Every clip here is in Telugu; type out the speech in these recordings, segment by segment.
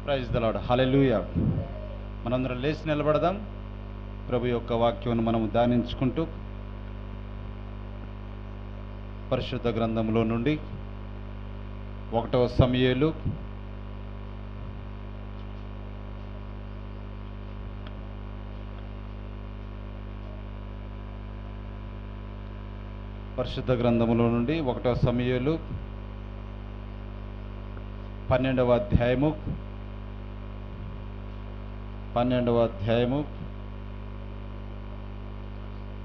Praise the lord. హల్లెలూయా. మనందరం లేచి నిలబడదాం. ప్రభు యొక్క వాక్యమును మనం ధ్యానించుకుంటూ పరిశుద్ధ గ్రంథంలో నుండి 1వ సమూయేలు పరిశుద్ధ గ్రంథములో నుండి 1వ సమూయేలు 12వ అధ్యాయము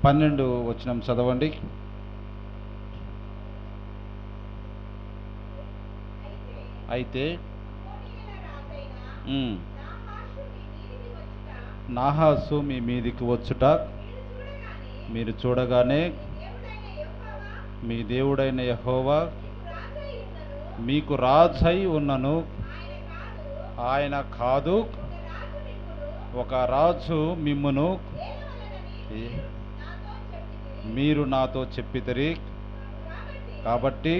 12 వచనం చదవండి. అయితే నాహాసు మీ మీదికి వచ్చుట మీరు చూడగానే మీ దేవుడైన యెహోవా మీకు రాజై ఉన్నను, ఆయన కాదు ఒక రాజు మిమ్మును మీరు నాతో చెప్పితిరి. కాబట్టి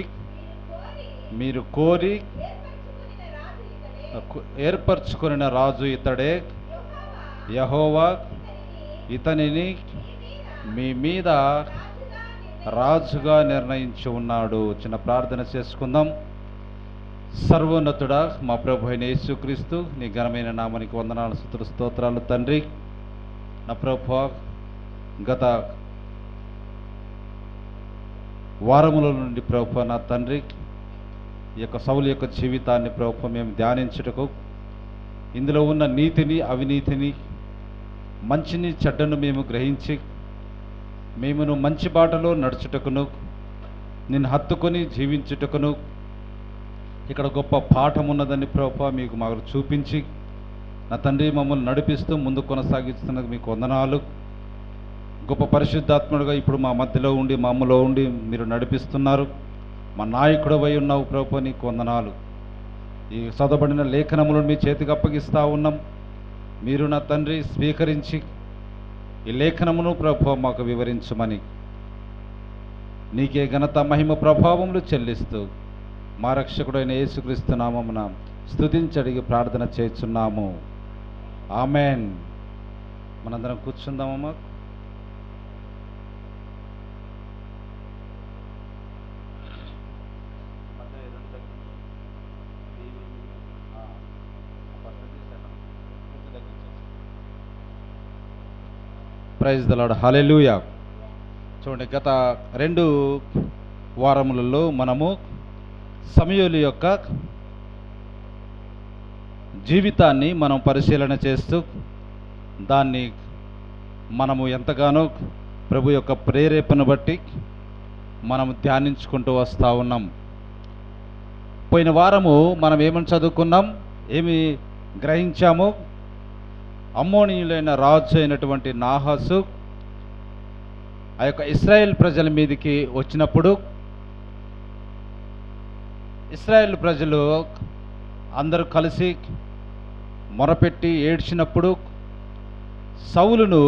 మీరు కోరి ఏర్పరచుకున్న రాజు ఇతడే. యెహోవా ఇతనిని మీ మీద రాజుగా నిర్ణయించి ఉన్నాడు. చిన్న ప్రార్థన చేసుకుందాం. సర్వోన్నతుడా, మా ప్రభు అయిన యేసుక్రీస్తు, నీ ఘనమైన నామానికి వందనాలు, స్తుతులు, స్తోత్రాలు తండ్రి. నా ప్రభువా, గత వారముల నుండి ప్రభువా నా తండ్రి, ఈ యొక్క సౌలు యొక్క జీవితాన్ని ప్రభువా మేము ధ్యానించుటకు, ఇందులో ఉన్న నీతిని అవినీతిని మంచిని చెడ్డను మేము గ్రహించి మేమును మంచి బాటలో నడుచుటకును నిన్ను హత్తుకొని జీవించుటకును ఇక్కడ గొప్ప పాఠం ఉన్నదని ప్రభువా మీకు మాకు చూపించి నా తండ్రి మమ్మల్ని నడిపిస్తూ ముందు కొనసాగిస్తున్నందుకు మీకు వందనాలు. గొప్ప పరిశుద్ధాత్ముడుగా ఇప్పుడు మా మధ్యలో ఉండి మమ్మలో ఉండి మీరు నడిపిస్తున్నారు. మా నాయకుడవై ఉన్నావు ప్రభువా, నీకు వందనాలు. ఈ చదవబడిన లేఖనములను మీ చేతికి అప్పగిస్తూ ఉన్నాం. మీరు నా తండ్రి స్వీకరించి ఈ లేఖనమును ప్రభువా మాకు వివరించమని నీకే ఘనత మహిమ ప్రభావములు చెల్లిస్తూ మా రక్షకుడైన యేసుక్రీస్తు నామమున స్తుతించి అడిగి ప్రార్థన చేస్తున్నాము. ఆమెన్. మనందరం కూర్చుందామమ్మా. Praise the lord. హల్లెలూయా. చూడండి, గత 2 వారములలో మనము సమూయేలు యొక్క జీవితాన్ని మనం పరిశీలన చేస్తూ దాన్ని మనము ఎంతగానో ప్రభు యొక్క ప్రేరేపణ బట్టి మనము ధ్యానించుకుంటూ వస్తూ ఉన్నాం. పోయిన వారము మనం ఏమని చదువుకున్నాం, ఏమి గ్రహించాము? అమ్మోనీయులైన రాజు అయినటువంటి నాహాసు ఆ యొక్క ఇశ్రాయేల్ ప్రజల మీదకి వచ్చినప్పుడు ఇశ్రాయేల్ ప్రజలు అందరూ కలిసి మొరపెట్టి ఏడ్చినప్పుడు సౌలును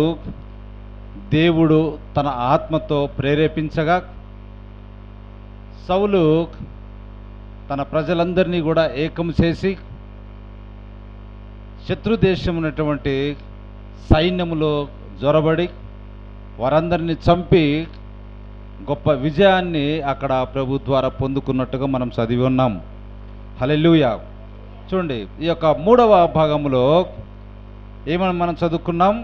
దేవుడు తన ఆత్మతో ప్రేరేపించగా సౌలు తన ప్రజలందరినీ కూడా ఏకం చేసి శత్రుదేశం ఉన్నటువంటి సైన్యములో జొరబడి వారందరినీ చంపి గొప్ప విజయాన్ని అక్కడ ప్రభు ద్వారా పొందుకున్నట్టుగా మనం చదివి ఉన్నాం. హల్లెలూయా. చూడండి, ఈ యొక్క 3వ భాగంలో ఏమని మనం చదువుకున్నాం?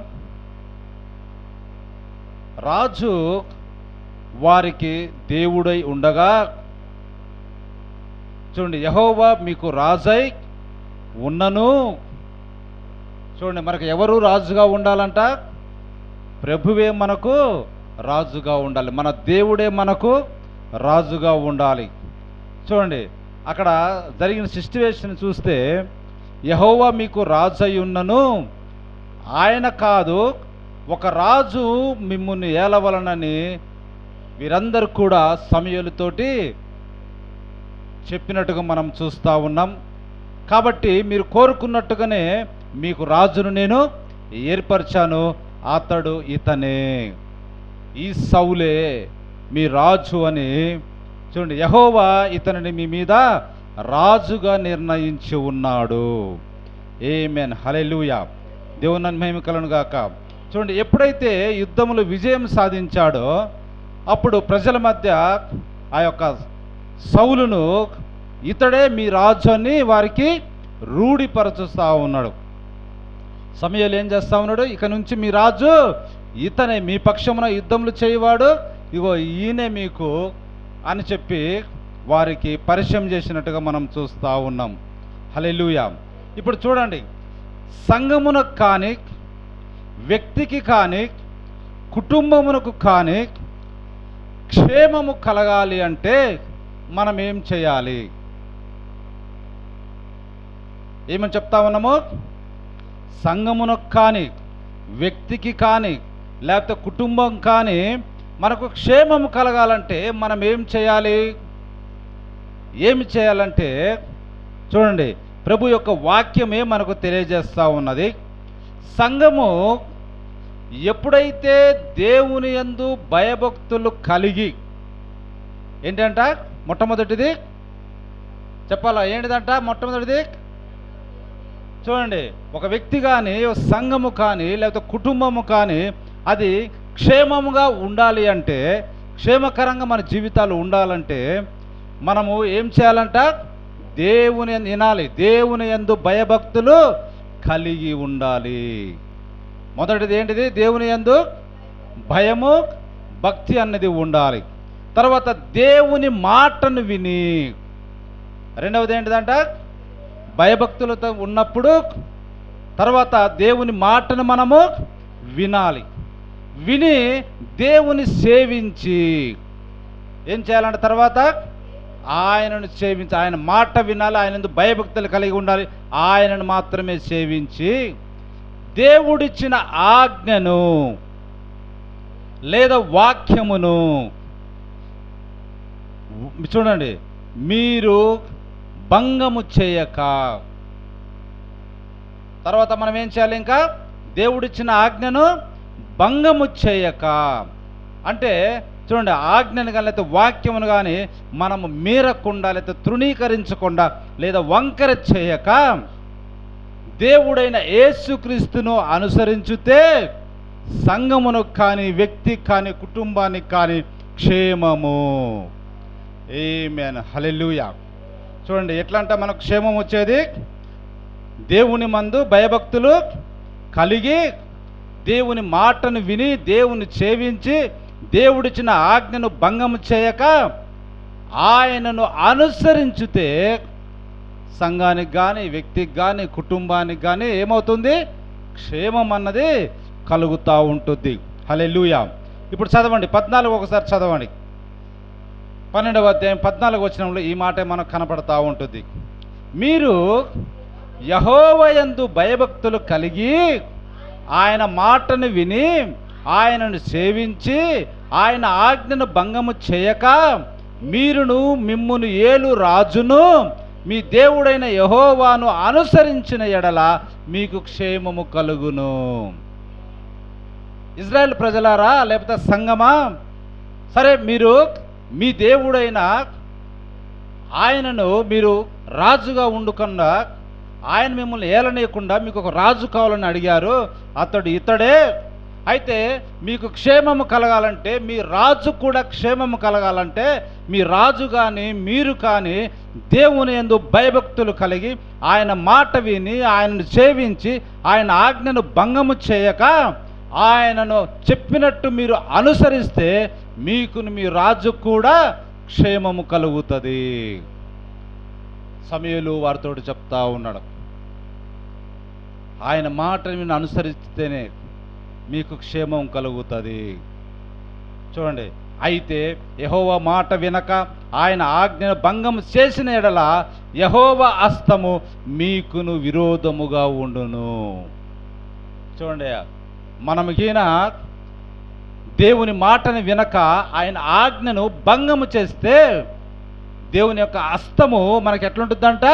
రాజు వారికి దేవుడై ఉండగా, చూడండి, యెహోవా మీకు రాజై ఉన్నను. చూడండి, మనకు ఎవరు రాజుగా ఉండాలంట? ప్రభువే మనకు రాజుగా ఉండాలి. మన దేవుడే మనకు రాజుగా ఉండాలి. చూడండి, అక్కడ జరిగిన సిచ్యువేషన్ చూస్తే యెహోవా మీకు రాజు అయి ఉన్నను, ఆయన కాదు ఒక రాజు మిమ్ముని ఏలవలనని వీరందరూ కూడా సమూయేలుతోటి చెప్పినట్టుగా మనం చూస్తూ ఉన్నాం. కాబట్టి మీరు కోరుకున్నట్టుగానే మీకు రాజును నేను ఏర్పరిచాను, అతడు ఇతనే, ఈ సౌలే మీ రాజు అని. చూడండి, యెహోవా ఇతనిని మీ మీద రాజుగా నిర్ణయించి ఉన్నాడు. ఆమేన్. హల్లెలూయా. దేవుని మహిమ కలుగును గాక. చూడండి, ఎప్పుడైతే యుద్ధములు విజయం సాధించాడో అప్పుడు ప్రజల మధ్య ఆ యొక్క సౌలును ఇతడే మీ రాజు అని వారికి రూఢిపరచుస్తూ ఉన్నాడు. సమూయేలు ఏం చేస్తూ ఉన్నాడు? ఇక నుంచి మీ రాజు ఇతనే, మీ పక్షమున యుద్ధములు చేయవాడు, ఇగో ఈయనే మీకు అని చెప్పి వారికి పరిచయం చేసినట్టుగా మనం చూస్తూ ఉన్నాం. హల్లెలూయా. ఇప్పుడు చూడండి, సంఘమునకు కానీ, వ్యక్తికి కానీ, కుటుంబమునకు కానీ క్షేమము కలగాలి అంటే మనం ఏం చేయాలి? ఏమని చెప్తా ఉన్నాము? సంఘమునకు కానీ, వ్యక్తికి కానీ, లేకపోతే కుటుంబం కానీ మనకు క్షేమము కలగాలంటే మనం ఏం చేయాలి? ఏమి చేయాలంటే చూడండి, ప్రభు యొక్క వాక్యమే మనకు తెలియజేస్తూ ఉన్నది. సంఘము ఎప్పుడైతే దేవుని యందు భయభక్తులు కలిగి, ఏంటంట మొట్టమొదటిది చెప్పాలా? ఏంటిదంట మొట్టమొదటిది? చూడండి, ఒక వ్యక్తి కానీ, సంఘము కానీ, లేకపోతే కుటుంబము కానీ అది క్షేమముగా ఉండాలి అంటే, క్షేమకరంగా మన జీవితాలు ఉండాలంటే మనము ఏం చేయాలంట? దేవుని వినాలి, దేవుని యందు భయభక్తులు కలిగి ఉండాలి. మొదటిది ఏంటిది? దేవుని యందు భయము, భక్తి అన్నది ఉండాలి. తర్వాత దేవుని మాటను విని, రెండవది ఏంటిదంట? భయభక్తులతో ఉన్నప్పుడు తర్వాత దేవుని మాటను మనము వినాలి. విని దేవుని సేవించి ఏం చేయాలంటే తర్వాత ఆయనను సేవించి, ఆయన మాట వినాలి, ఆయన భయభక్తులు కలిగి ఉండాలి, ఆయనను మాత్రమే సేవించి దేవుడిచ్చిన ఆజ్ఞను లేదా వాక్యమును చూడండి, మీరు భంగము చేయక. తర్వాత మనం ఏం చేయాలి? ఇంకా దేవుడిచ్చిన ఆజ్ఞను భంగము చేయక అంటే చూడండి, ఆజ్ఞను కానీ లేకపోతే వాక్యమును కానీ మనము మీరకుండా, లేకపోతే తృణీకరించకుండా, లేదా వంకర చేయక దేవుడైన యేసుక్రీస్తును అనుసరించుతే సంఘమునకు కానీ, వ్యక్తికి కానీ, కుటుంబానికి కానీ క్షేమము. ఆమేన్. హల్లెలూయా. చూడండి, ఎట్లా అంటే మనకు క్షేమం వచ్చేది? దేవుని మందు భయభక్తులు కలిగి, దేవుని మాటను విని, దేవుని సేవించి, దేవుడిచ్చిన ఆజ్ఞను భంగము చేయక ఆయనను అనుసరించితే సంఘానికి కానీ, వ్యక్తికి కానీ, కుటుంబానికి కానీ ఏమవుతుంది? క్షేమం అన్నది కలుగుతూ ఉంటుంది. హల్లెలూయా. ఇప్పుడు చదవండి, 14 ఒకసారి చదవండి. 12వ అధ్యాయం 14 వచనంలో ఈ మాట మనకు కనపడతా ఉంటుంది. మీరు యెహోవా యందు భయభక్తులు కలిగి ఆయన మాటను విని ఆయనను సేవించి ఆయన ఆజ్ఞను భంగము చేయక మీరును మిమ్మును ఏలు రాజును మీ దేవుడైన యెహోవాను అనుసరించిన ఎడల మీకు క్షేమము కలుగును. ఇజ్రాయెల్ ప్రజలారా, లేకపోతే సంగమా, సరే మీరు మీ దేవుడైన ఆయనను మీరు రాజుగా ఉండకుండా, ఆయన మిమ్మల్ని ఏలనీయకుండా మీకు ఒక రాజు కావాలని అడిగారు. అతడు ఇతడే. అయితే మీకు క్షేమము కలగాలంటే, మీ రాజు కూడా క్షేమము కలగాలంటే, మీ రాజు కానీ మీరు కానీ దేవుని యందు భయభక్తులు కలిగి ఆయన మాట విని ఆయనను సేవించి ఆయన ఆజ్ఞను భంగము చేయక ఆయనను చెప్పినట్టు మీరు అనుసరిస్తే మీకును మీ రాజు కూడా క్షేమము కలుగుతుంది. సమూయేలు వారితో చెప్తా ఉన్నాడు, ఆయన మాటను మీరు అనుసరిస్తేనే మీకు క్షేమం కలుగుతుంది. చూడండి, అయితే యెహోవా మాట వినక ఆయన ఆజ్ఞను భంగం చేసిన ఎడల యెహోవా హస్తము మీకును విరోధముగా ఉండును. చూడండి, మనకిన దేవుని మాటను వినక ఆయన ఆజ్ఞను భంగము చేస్తే దేవుని యొక్క హస్తము మనకి ఎట్లుంటుందంట?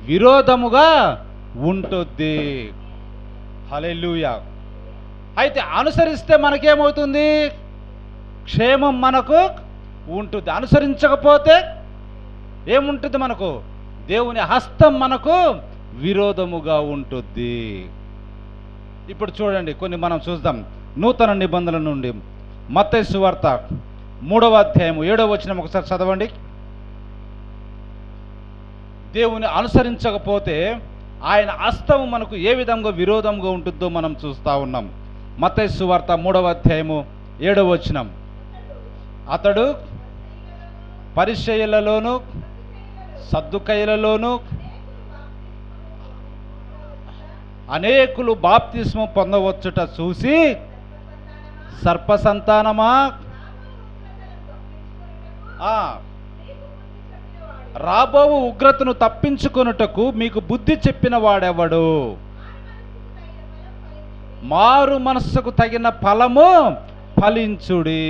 విరోధముగా ఉంటుంది. హల్లెలూయా. అయితే అనుసరిస్తే మనకేమవుతుంది? క్షేమం మనకు ఉంటుంది. అనుసరించకపోతే ఏముంటుంది? మనకు దేవుని హస్తం మనకు విరోధముగా ఉంటుంది. ఇప్పుడు చూడండి, కొన్ని మనం చూద్దాం. నూతన నిబంధనల నుండి మత్తయి సువార్త 3వ అధ్యాయము 7వ వచనం ఒకసారి చదవండి. దేవుని అనుసరించకపోతే ఆయన హస్తము మనకు ఏ విధంగా విరోధంగా ఉంటుందో మనం చూస్తూ ఉన్నాం. మత్తయి సువార్త 3వ అధ్యాయము 7వ వచనం. అతడు పరిసయ్యులలోను సద్దుకయ్యులలోను అనేకులు బాప్తిస్మం పొందవచ్చుట చూసి, సర్పసంతానమా, రాబోవు ఉగ్రతను తప్పించుకొనుటకు మీకు బుద్ధి చెప్పిన వాడెవడు? మారు మనస్సుకు తగిన ఫలము ఫలించుడి.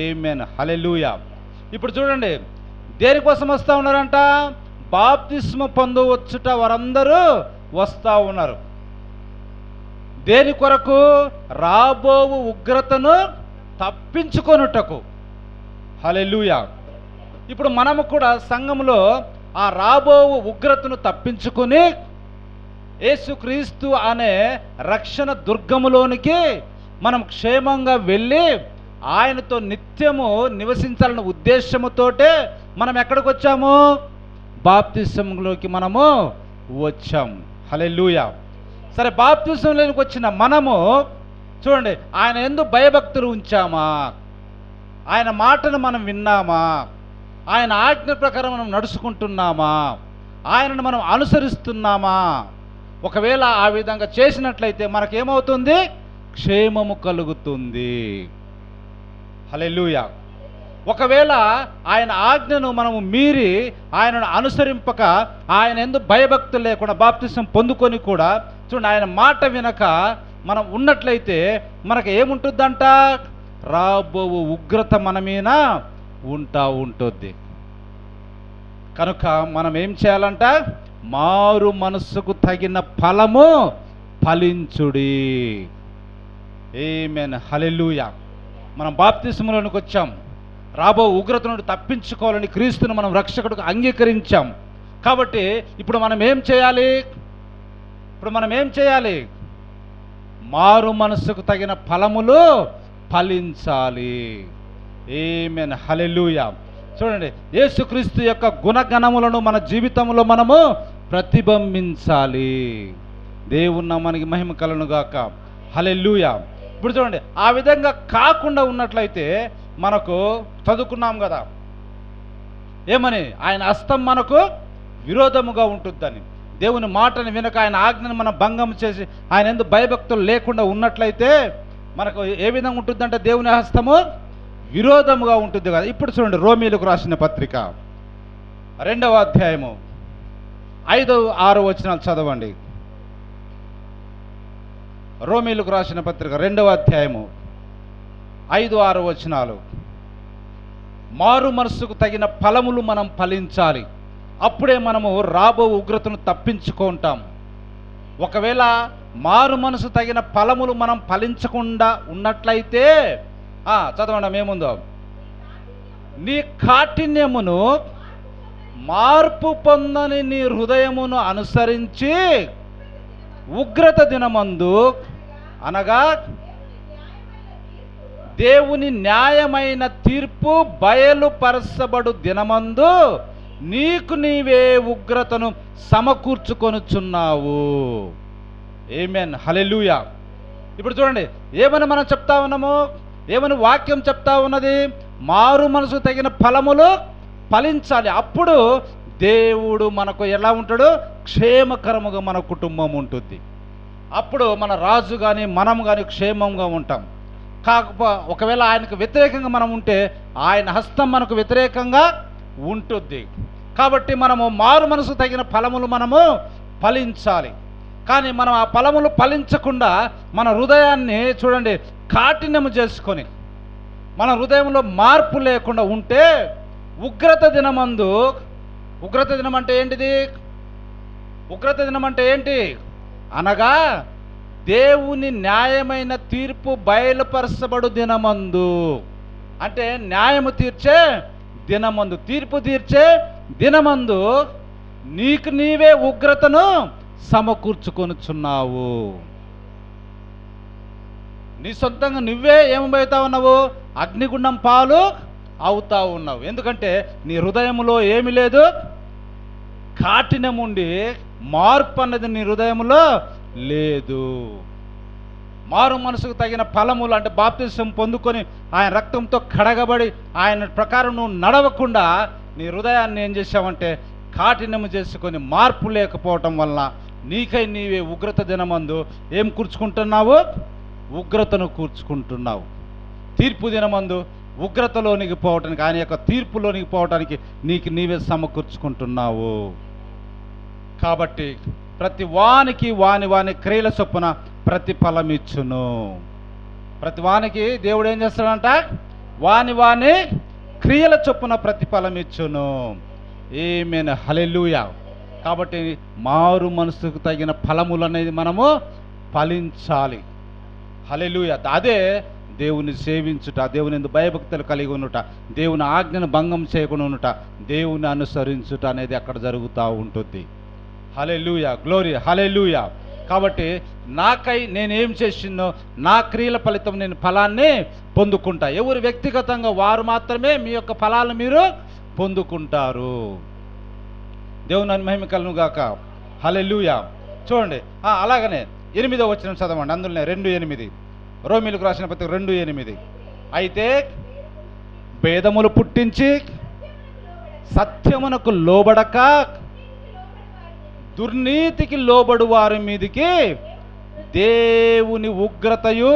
ఆమేన్, హల్లెలూయా. ఇప్పుడు చూడండి, దేనికోసం వస్తూ ఉన్నారంట? బాప్తిస్మ పొందవచ్చుట వారందరూ వస్తూ ఉన్నారు. దేని కొరకు? రాబోవు ఉగ్రతను తప్పించుకొనుటకు. హల్లెలూయా. ఇప్పుడు మనము కూడా సంఘంలో ఆ రాబోవు ఉగ్రతను తప్పించుకొని యేసుక్రీస్తు అనే రక్షణ దుర్గములోనికి మనం క్షేమంగా వెళ్ళి ఆయనతో నిత్యము నివసించాలన్న ఉద్దేశముతోటే మనం ఎక్కడికి వచ్చాము? బాప్తిసంలోకి మనము వచ్చాం. హల్లెలూయా. సరే, బాప్తిసంలోకి వచ్చిన మనము చూడండి, ఆయన యందు భయభక్తులు ఉంచామా? ఆయన మాటను మనం విన్నామా? ఆయన ఆజ్ఞ ప్రకారం మనం నడుచుకుంటున్నామా? ఆయనను మనం అనుసరిస్తున్నామా? ఒకవేళ ఆ విధంగా చేసినట్లయితే మనకేమవుతుంది? క్షేమము కలుగుతుంది. హల్లెలూయా. ఒకవేళ ఆయన ఆజ్ఞను మనము మీరి ఆయనను అనుసరింపక, ఆయన యందు భయభక్తులు లేకుండా బాప్తిసం పొందుకొని కూడా చూడండి, ఆయన మాట వినక మనం ఉన్నట్లయితే మనకు ఏముంటుందంట? రాబోవు ఉగ్రత మన మీద ఉంటుంది. కనుక మనం ఏం చేయాలంట? మారు మనస్సుకు తగిన ఫలము ఫలించుడి. ఆమేన్, హల్లెలూయా. మనం బాప్తిస్మలోనికి వచ్చాం. రాబో ఉగ్రత నుండి తప్పించుకోవాలని క్రీస్తును మనం రక్షకుడికి అంగీకరించాం. కాబట్టి ఇప్పుడు మనం ఏం చేయాలి? మారు మనస్సుకు తగిన ఫలములు ఫలించాలి. ఆమేన్, హల్లెలూయా. చూడండి, యేసుక్రీస్తు యొక్క గుణగణములను మన జీవితంలో మనము ప్రతిబింబించాలి. దేవుని నామానికి మహిమ కలుగును గాక. హల్లెలూయా. ఇప్పుడు చూడండి, ఆ విధంగా కాకుండా ఉన్నట్లయితే మనకు చదువుకున్నాం కదా, ఏమని? ఆయన హస్తం మనకు విరోధముగా ఉంటుందని. దేవుని మాటను వినక ఆయన ఆజ్ఞను మనం భంగం చేసి ఆయన యందు భయభక్తులు లేకుండా ఉన్నట్లయితే మనకు ఏ విధంగా ఉంటుందంటే దేవుని హస్తము విరోధముగా ఉంటుంది కదా. ఇప్పుడు చూడండి, రోమీయులకు రాసిన పత్రిక 2వ అధ్యాయము 5-6 వచనాలు చదవండి. రోమీయులకు రాసిన పత్రిక 2వ అధ్యాయము 5-6 వచనాలు. మారు మనస్సుకు తగిన ఫలములు మనం ఫలించాలి. అప్పుడే మనము రాబో ఉగ్రతను తప్పించుకుంటాం. ఒకవేళ మారు మనసు తగిన ఫలములు మనం ఫలించకుండా ఉన్నట్లయితే చదవండి ఏముందో. నీ కాఠిన్యమును మార్పు పొందని నీ హృదయమును అనుసరించి ఉగ్రత దినమందు, అనగా దేవుని న్యాయమైన తీర్పు బయలుపరచబడు దినమందు నీకు నీవే ఉగ్రతను సమకూర్చుకొనుచున్నావు. ఆమేన్, హల్లెలూయా. ఇప్పుడు చూడండి, ఏమని మనం చెప్తా ఉన్నాము? ఏమని వాక్యం చెప్తా ఉన్నది? మారు మనసు తగిన ఫలములు ఫలించాలి. అప్పుడు దేవుడు మనకు ఎలా ఉంటాడు? క్షేమకరముగా మన కుటుంబం ఉంటుంది. అప్పుడు మన రాజు కానీ మనం కానీ క్షేమంగా ఉంటాం. ఒకవేళ ఆయనకు వ్యతిరేకంగా మనం ఉంటే ఆయన హస్తం మనకు వ్యతిరేకంగా ఉంటుంది. కాబట్టి మనము మారు మనసు తగిన ఫలములు మనము ఫలించాలి. కానీ మనం ఆ ఫలములు ఫలించకుండా మన హృదయాన్ని చూడండి కాఠిన్యము చేసుకొని మన హృదయంలో మార్పు లేకుండా ఉంటే ఉగ్రత దినమందు, ఉగ్రత దినం అంటే ఏంటిది? ఉగ్రత దినం అంటే ఏంటి? అనగా దేవుని న్యాయమైన తీర్పు బయలుపరచబడు దినమందు, అంటే న్యాయము తీర్చే దినమందు, తీర్పు తీర్చే దినమందు నీకు నీవే ఉగ్రతను సమకూర్చుకొనుచున్నావు. నీ సొంతంగా నువ్వే ఏమవుతా ఉన్నావు? అగ్నిగుండం పాలు అవుతా ఉన్నావు. ఎందుకంటే నీ హృదయంలో ఏమి లేదు, కాఠినం ఉండి మార్పు అన్నది నీ హృదయంలో లేదు. మారు మనసుకు తగిన ఫలములు అంటే బాప్తిసం పొందుకొని ఆయన రక్తంతో కడగబడి ఆయన ప్రకారం నువ్వు నడవకుండా నీ హృదయాన్ని ఏం చేసావంటే కాఠినము చేసుకొని మార్పు లేకపోవటం వలన నీకై నీవే ఉగ్రత దినమందు ఏం కూర్చుకుంటున్నావు? ఉగ్రతను కూర్చుకుంటున్నావు. తీర్పు దినమందు ఉగ్రతలోనికి పోవటానికి, ఆయన యొక్క తీర్పులోనికి పోవటానికి నీకు నీవే సమకూర్చుకుంటున్నావు. కాబట్టి ప్రతి వానికి వాని క్రియల చొప్పున ప్రతిఫలం ఇచ్చును. ప్రతి వానికి దేవుడు ఏం చేస్తాడంట? వాని క్రియల చొప్పున ప్రతిఫలం ఇచ్చును. ఆమేన్, హల్లెలూయా. కాబట్టి మారు మనసుకు తగిన ఫలములు అనేది మనము ఫలించాలి. హల్లెలూయా. అదే దేవుని సేవించుట, దేవుని యందు భయభక్తులు కలిగి ఉండుట, దేవుని ఆజ్ఞను భంగం చేయకుండా ఉండుట, దేవుని అనుసరించుట అనేది అక్కడ జరుగుతూ ఉంటుంది. హల్లెలూయా, గ్లోరీ, హల్లెలూయా. కాబట్టి నాకై నేనేం చేసిందో నా క్రియల ఫలితం నేను ఫలాన్ని పొందుకుంటా. ఎవరు వ్యక్తిగతంగా వారు మాత్రమే మీ యొక్క ఫలాలను మీరు పొందుకుంటారు. దేవుని మహిమ కలుగును గాక. హల్లెలూయా. చూడండి, అలాగనే 8వ వచనం చదవండి. అందులోనే 2:8, రోమీయులకు రాసిన పత్రిక 2:8. అయితే భేదములు పుట్టించి సత్యమునకు లోబడక దుర్నీతికి లోబడు వారి మీదికి దేవుని ఉగ్రతయు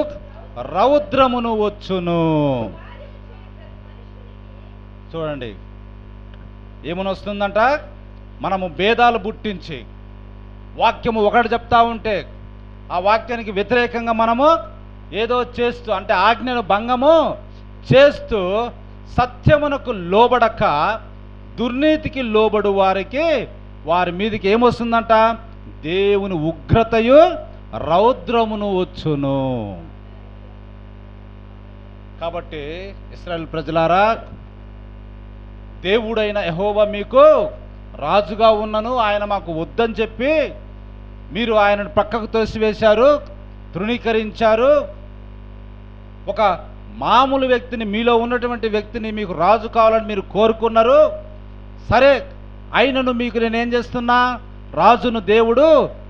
రౌద్రమును వచ్చును. చూడండి, ఏమని వస్తుందంట? మనము భేదాలు పుట్టించి వాక్యము ఒకటి చెప్తా ఉంటే ఆ వాక్యానికి వ్యతిరేకంగా మనము ఏదో చేస్తూ, అంటే ఆజ్ఞను భంగము చేస్తూ సత్యమునకు లోబడక దుర్నీతికి లోబడు వారి మీదకి ఏమొస్తుందంట? దేవుని ఉగ్రతయు రౌద్రమును వచ్చును. కాబట్టి ఇశ్రాయేలు ప్రజలారా, దేవుడైన యెహోవా మీకు రాజుగా ఉన్నను ఆయన మాకు వద్దని చెప్పి మీరు ఆయనను పక్కకు తోసివేశారు, తృణీకరించారు. ఒక మామూలు వ్యక్తిని, మీలో ఉన్నటువంటి వ్యక్తిని మీకు రాజు కావాలని మీరు కోరుకున్నారు. సరే, అయినను మీకు నేనేం చేస్తున్నా? రాజును దేవుడు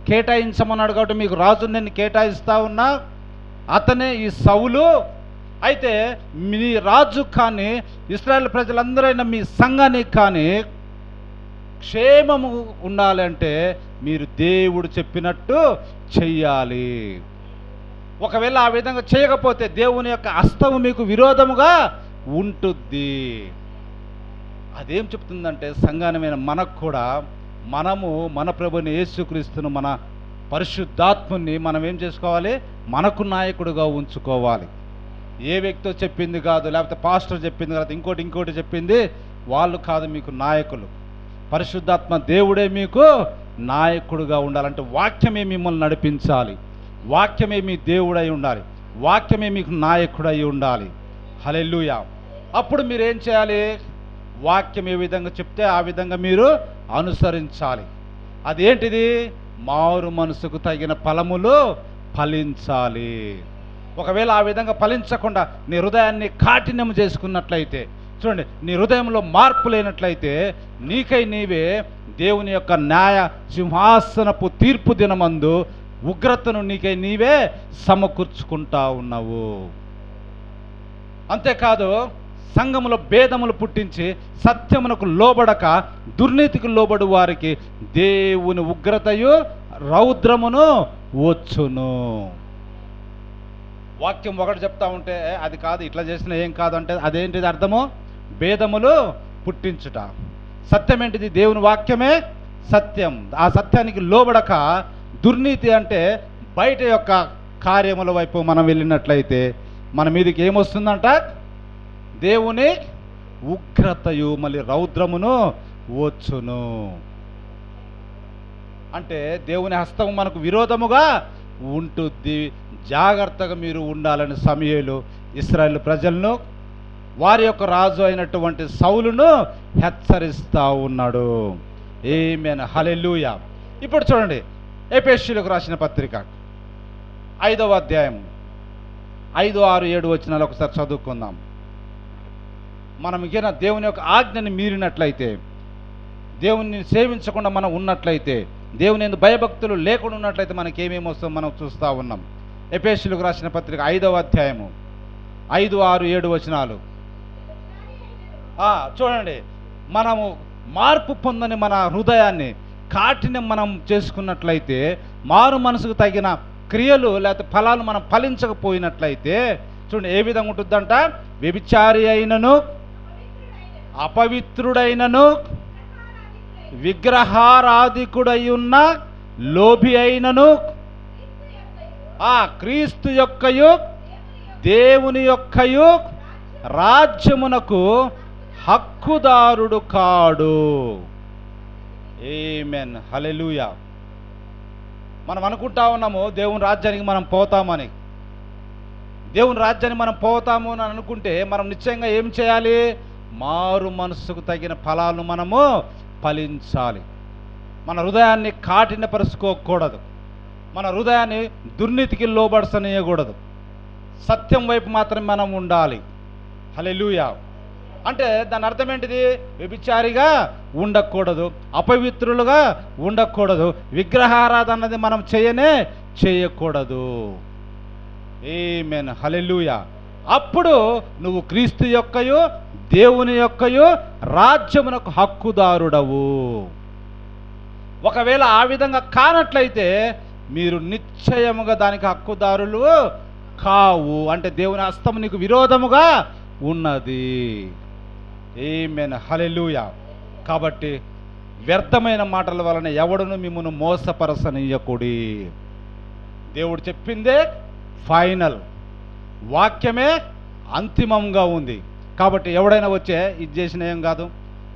కేటాయించమన్నాడు కాబట్టి మీకు రాజును నేను కేటాయిస్తా ఉన్నా. అతనే ఈ సౌలు. అయితే మీ రాజు కానీ ఇశ్రాయేలు ప్రజలందరైనా మీ సంఘానికి కానీ క్షేమము ఉండాలంటే మీరు దేవుడు చెప్పినట్టు చెయ్యాలి. ఒకవేళ ఆ విధంగా చేయకపోతే దేవుని యొక్క హస్తము మీకు విరోధముగా ఉంటుంది. అదేం చెప్తుందంటే సంఘానమైన మనకు కూడా మనము మన ప్రభుని యేసుక్రీస్తును, మన పరిశుద్ధాత్ముని మనం ఏం చేసుకోవాలి? మనకు నాయకుడిగా ఉంచుకోవాలి. ఏ వ్యక్తితో చెప్పింది కాదు, లేకపోతే పాస్టర్ చెప్పింది కాదు, ఇంకోటి చెప్పింది వాళ్ళు కాదు మీకు నాయకులు. పరిశుద్ధాత్మ దేవుడే మీకు నాయకుడిగా ఉండాలంటే వాక్యమే మిమ్మల్ని నడిపించాలి. వాక్యమే మీ దేవుడై ఉండాలి. వాక్యమే మీకు నాయకుడై ఉండాలి. హల్లెలూయా. అప్పుడు మీరు ఏం చేయాలి? వాక్యం ఏ విధంగా చెప్తే ఆ విధంగా మీరు అనుసరించాలి. అదేంటిది? మారు మనసుకు తగిన ఫలములు ఫలించాలి. ఒకవేళ ఆ విధంగా ఫలించకుండా నీ హృదయాన్ని కాఠిన్యం చేసుకున్నట్లయితే, చూడండి, నీ హృదయంలో మార్పు లేనట్లయితే నీకై నీవే దేవుని యొక్క న్యాయ సింహాసనపు తీర్పు దినమందు ఉగ్రతను నీకై నీవే సమకూర్చుకుంటా ఉన్నావు. అంతేకాదు, సంఘములో భేదములు పుట్టించి సత్యమునకు లోబడక దుర్నీతికి లోబడు వారికి దేవుని ఉగ్రతయు రౌద్రమును వచ్చును. వాక్యం ఒకటి చెప్తా ఉంటే అది కాదు, ఇట్లా చేసినా ఏం కాదు అంటే అదేంటిది అర్థము? భేదములు పుట్టించుట. సత్యం ఏంటిది? దేవుని వాక్యమే సత్యం. ఆ సత్యానికి లోబడక దుర్నీతి అంటే బయట యొక్క కార్యముల వైపు మనం వెళ్ళినట్లయితే మన మీదకి ఏమొస్తుందంట? దేవుని ఉగ్రతయు మళ్ళీ రౌద్రమును వచ్చును. అంటే దేవుని హస్తము మనకు విరోధముగా ఉంటుంది. జాగ్రత్తగా మీరు ఉండాలని సమూయేలు ఇశ్రాయేలు ప్రజలను, వారి యొక్క రాజు అయినటువంటి సౌలును హెచ్చరిస్తూ ఉన్నాడు. ఆమేన్, హల్లెలూయా. ఇప్పుడు చూడండి, ఎఫెసీయులకు రాసిన పత్రిక 5వ అధ్యాయం 5, 6, 7 వచనాలు ఒకసారి చదువుకుందాం. మనం ఇక దేవుని యొక్క ఆజ్ఞని మీరినట్లయితే, దేవుని సేవించకుండా మనం ఉన్నట్లయితే, దేవుని యందు భయభక్తులు లేకుండా ఉన్నట్లయితే మనకేమేమి వస్తుందో మనం చూస్తూ ఉన్నాం. ఎఫెసీయులకు రాసిన పత్రిక 5వ అధ్యాయము 5, 6, 7 వచనాలు చూడండి. మనము మార్పు పొందని మన హృదయాన్ని కాఠిన్యం మనం చేసుకున్నట్లయితే, మారు మనసుకు తగిన క్రియలు లేకపోతే ఫలాలు మనం ఫలించకపోయినట్లయితే చూడండి ఏ విధంగా ఉంటుందంట. వ్యభిచారి అయినను, అపవిత్రుడైనను, విగ్రహారాధికుడై ఉన్న లోభి అయినను క్రీస్తు యొక్కయు దేవుని యొక్కయు రాజ్యమునకు హక్కుదారుడు కాడు. ఆమేన్, హల్లెలూయా. మనం అనుకుంటా ఉన్నాము దేవుని రాజ్యానికి మనం పోతామని. దేవుని రాజ్యానికి మనం పోతాము అని అనుకుంటే మనం నిశ్చయంగా ఏం చేయాలి? మారు మనసుకు తగిన ఫలాలను మనము ఫలించాలి. మన హృదయాన్ని కాఠిన్యపరుచుకోకూడదు. మన హృదయాన్ని దుర్నీతికి లోబడసనీయకూడదు. సత్యం వైపు మాత్రమే మనం ఉండాలి. హల్లెలూయా. అంటే దాని అర్థం ఏంటిది? వ్యభిచారిగా ఉండకూడదు, అపవిత్రులుగా ఉండకూడదు, విగ్రహారాధన అన్నది మనం చేయకూడదు. ఆమేన్, హల్లెలూయా. అప్పుడు నువ్వు క్రీస్తు యొక్కయు దేవుని యొక్కయు రాజ్యమునకు హక్కుదారుడవు. ఒకవేళ ఆ విధంగా కానట్లయితే మీరు నిశ్చయముగా దానికి హక్కుదారులు కావు. అంటే దేవుని హస్తం నీకు విరోధముగా ఉన్నది. ఆమేన్, హల్లెలూయా. కాబట్టి వ్యర్థమైన మాటల వలన ఎవడును మిమ్మును మోసపరచనీయకుడి. దేవుడు చెప్పిందే ఫైనల్, వాక్యమే అంతిమంగా ఉంది. కాబట్టి ఎవడైనా వచ్చే ఇది చేసిన ఏం కాదు,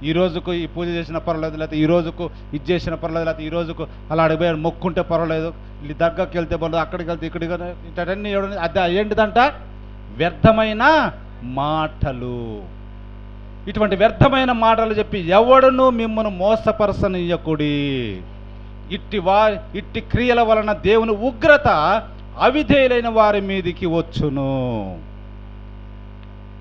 ఈ రోజుకు ఈ పూజ చేసిన పర్వాలేదు, లేకపోతే ఈ రోజుకు ఇది చేసిన పర్వాలేదు, లేకపోతే ఈ రోజుకు అలా అడిగిపోయాడు మొక్కుంటే పర్వాలేదు, ఇది దగ్గరికి వెళ్తే పర్వాలేదు, అక్కడికి వెళ్తే ఇక్కడికి ఇటన్నీ ఎవడని అది ఏంటిదంట? వ్యర్థమైన మాటలు. ఇటువంటి వ్యర్థమైన మాటలు చెప్పి ఎవడును మిమ్మల్ని మోసపరచనీయకుడి. ఇట్టి క్రియల వలన దేవుని ఉగ్రత అవిధేయులైన వారి మీదికి వచ్చును.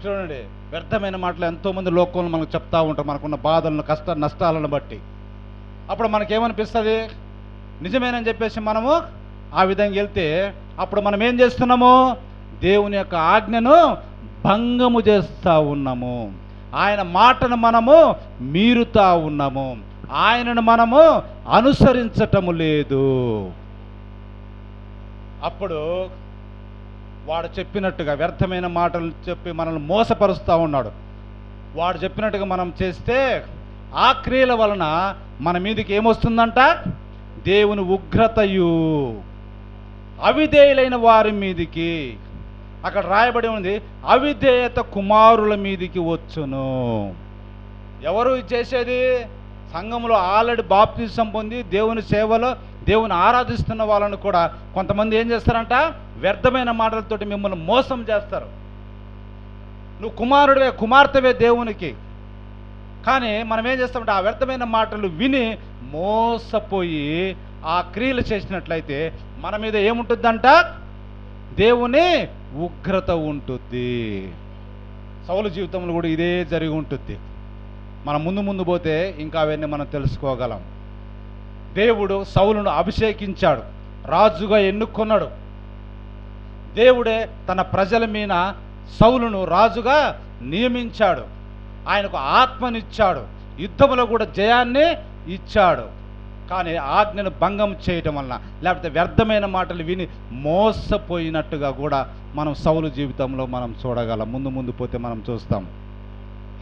చూడండి, వ్యర్థమైన మాటలు ఎంతోమంది లోకంలో మనకు చెప్తా ఉంటారు, మనకున్న బాధలను, నష్టాలను బట్టి. అప్పుడు మనకేమనిపిస్తుంది? నిజమేనని చెప్పేసి మనము ఆ విధంగా వెళ్తే అప్పుడు మనం ఏం చేస్తున్నాము? దేవుని యొక్క ఆజ్ఞను భంగము చేస్తూ ఉన్నాము. ఆయన మాటను మనము మీరుతా ఉన్నాము. ఆయనను మనము అనుసరించటము లేదు. అప్పుడు వాడు చెప్పినట్టుగా వ్యర్థమైన మాటలు చెప్పి మనల్ని మోసపరుస్తూ ఉన్నాడు. వాడు చెప్పినట్టుగా మనం చేస్తే ఆ క్రియల వలన మన మీదకి ఏమొస్తుందంట? దేవుని ఉగ్రతయు అవిధేయులైన వారి మీదికి. అక్కడ రాయబడి ఉంది, అవిధేయత కుమారుల మీదికి వచ్చును. ఎవరు చేసేది? సంఘంలో ఆల్రెడీ బాప్తిసం పొంది దేవుని సేవలో దేవుని ఆరాధిస్తున్న వాళ్ళను కూడా కొంతమంది ఏం చేస్తారంట? వ్యర్థమైన మాటలతోటి మిమ్మల్ని మోసం చేస్తారు. నువ్వు కుమారుడివే, కుమార్తెవే దేవునికి. కానీ మనం ఏం చేస్తామంటే ఆ వ్యర్థమైన మాటలు విని మోసపోయి ఆ క్రియలు చేసినట్లయితే మన మీద ఏముంటుందంట? దేవుని ఉగ్రత ఉంటుంది. సౌలు జీవితంలో కూడా ఇదే జరిగి ఉంటుంది. మనం ముందు పోతే ఇంకా అవన్నీ మనం తెలుసుకోగలం. దేవుడు సౌలును అభిషేకించాడు, రాజుగా ఎన్నుకొన్నాడు. దేవుడే తన ప్రజల మీద సౌలును రాజుగా నియమించాడు. ఆయనకు ఆత్మనిచ్చాడు, యుద్ధంలో కూడా జయాన్ని ఇచ్చాడు. కానీ ఆజ్ఞను భంగం చేయటం వలన, లేకపోతే వ్యర్థమైన మాటలు విని మోసపోయినట్టుగా కూడా మనం సౌలు జీవితంలో మనం చూడగలం. ముందు పోతే మనం చూస్తాం.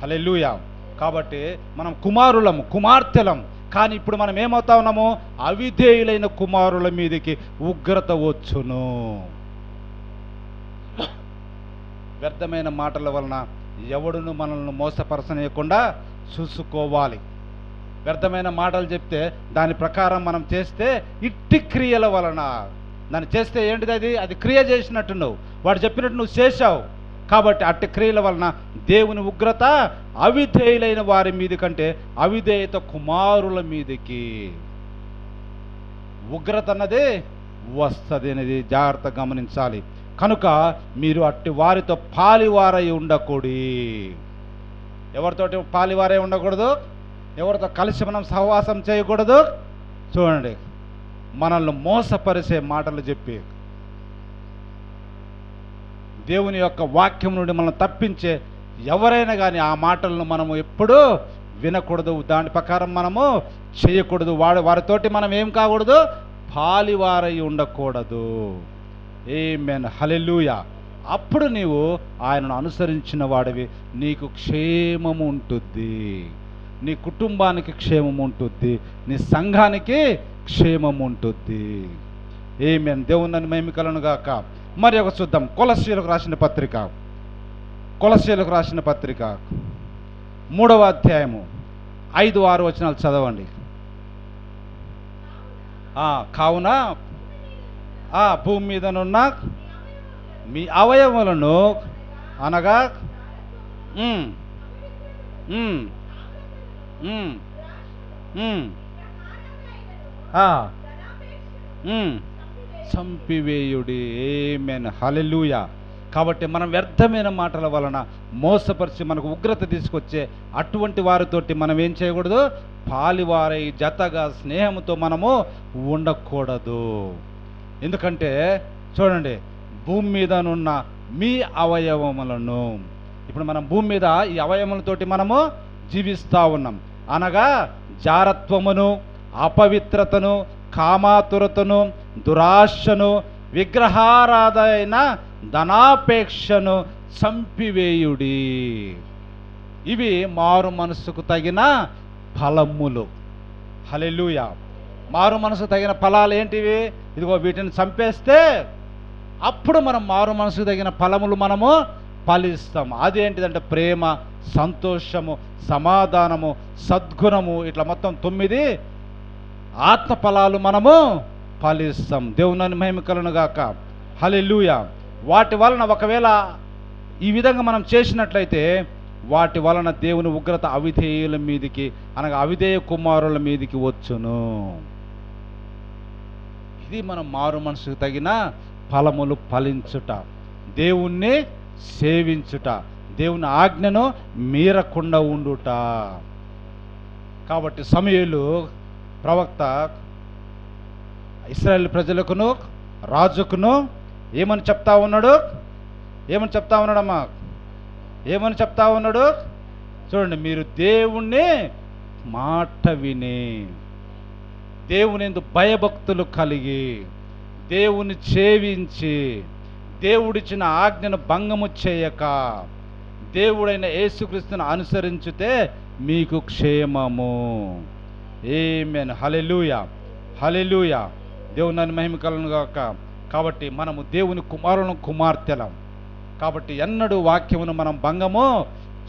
హల్లెలూయా. కాబట్టి మనం కుమారులము, కుమార్తెలం. కానీ ఇప్పుడు మనం ఏమవుతా ఉన్నాము? అవిధేయులైన కుమారుల మీదకి ఉగ్రత వచ్చును. వ్యర్థమైన మాటల వలన ఎవడును మనల్ని మోసపరచనీయకుండా చూసుకోవాలి. వ్యర్థమైన మాటలు చెప్తే దాని ప్రకారం మనం చేస్తే ఇట్టి క్రియల వలన, దాన్ని చేస్తే ఏంటిది? అది క్రియ చేసినట్టు నువ్వు, వాడు చెప్పినట్టు నువ్వు చేశావు. కాబట్టి అట్టి క్రియల వలన దేవుని ఉగ్రత అవిధేయులైన వారి మీది కంటే అవిధేయత కుమారుల మీదికి. ఉగ్రత అన్నది వస్తుంది అనేది జాగ్రత్తగా గమనించాలి. కనుక మీరు అట్టి వారితో పాలివారై ఉండకూడి. ఎవరితోటి పాలివారై ఉండకూడదు? ఎవరితో కలిసి మనం సహవాసం చేయకూడదు? చూడండి, మనల్ని మోసపరిచే మాటలు చెప్పి దేవుని యొక్క వాక్యం నుండి మనం తప్పించే ఎవరైనా కానీ ఆ మాటలను మనము ఎప్పుడూ వినకూడదు. దాని ప్రకారం మనము చేయకూడదు. వారితోటి మనం ఏం కాకూడదు? పాలివారై ఉండకూడదు. ఆమేన్, హల్లెలూయా. అప్పుడు నీవు ఆయనను అనుసరించిన వాడివి, నీకు క్షేమము ఉంటుంది, నీ కుటుంబానికి క్షేమం ఉంటుంది, నీ సంఘానికి క్షేమం ఉంటుంది. ఆమేన్. దేవుని మహిమ కలుగును గాక. మరి ఒక చూద్దాం, కొలస్సీయులకు రాసిన పత్రిక, కొలస్సీయులకు రాసిన పత్రిక 3వ అధ్యాయము 5-6 వచనాలు చదవండి. కావున భూమి మీదనున్న మీ అవయవములను అనగా చంపివేయుడి. ఆమేన్, హల్లెలూయా. కాబట్టి మనం వ్యర్థమైన మాటల వలన మోసపరిచి మనకు ఉగ్రత తీసుకొచ్చే అటువంటి వారితోటి మనం ఏం చేయకూడదు? పాలివారై జతగా స్నేహంతో మనము ఉండకూడదు. ఎందుకంటే చూడండి, భూమి మీదనున్న మీ అవయవములను, ఇప్పుడు మనం భూమి మీద ఈ అవయవములతోటి మనము జీవిస్తూ ఉన్నాం. అనగా జారత్వమును, అపవిత్రతను, కామాతురతను, దురాశను, విగ్రహారాధన ధనాపేక్షను చంపివేయుడి. ఇవి మారు మనసుకు తగిన ఫలములు. హల్లెలూయా. మారు మనసు తగిన ఫలాలు ఏంటివి? ఇదిగో వీటిని చంపేస్తే అప్పుడు మనం మారు మనసుకు తగిన ఫలములు మనము ఫలిస్తాం. అదేంటిదంటే ప్రేమ, సంతోషము, సమాధానము, సద్గుణము, ఇట్లా మొత్తం 9 ఆత్మ ఫలాలు మనము ఫలిస్తాం. దేవుని మహిమ కలుగును గాక. హల్లెలూయా. వాటి వలన ఒకవేళ ఈ విధంగా మనం చేసినట్లయితే వాటి వలన దేవుని ఉగ్రత అవిధేయుల మీదికి, అనగా అవిధేయ కుమారుల మీదికి వచ్చును. ఇది మనం మారు మనసుకు తగిన ఫలములు ఫలించుట, దేవుణ్ణి సేవించుట, దేవుని ఆజ్ఞను మీరకుండా ఉండుట. కాబట్టి సమూయేలు ప్రవక్త ఇశ్రాయేలు ప్రజలకును రాజుకును ఏమని చెప్తా ఉన్నాడు? ఏమని చెప్తా ఉన్నాడమ్మా? ఏమని చెప్తా ఉన్నాడు? చూడండి, మీరు దేవుణ్ణి మాట విని, దేవుని యందు భయభక్తులు కలిగి, దేవుని సేవించి, దేవుడిచ్చిన ఆజ్ఞను భంగము చేయక, దేవుడైన యేసుక్రీస్తును అనుసరించితే మీకు క్షేమము. ఆమేన్, హల్లెలూయా, హల్లెలూయా. దేవుని మహిమ కలుగును గాక. కాబట్టి మనము దేవుని కుమారులను, కుమార్తెలం. కాబట్టి ఎన్నడూ వాక్యమును మనం భంగము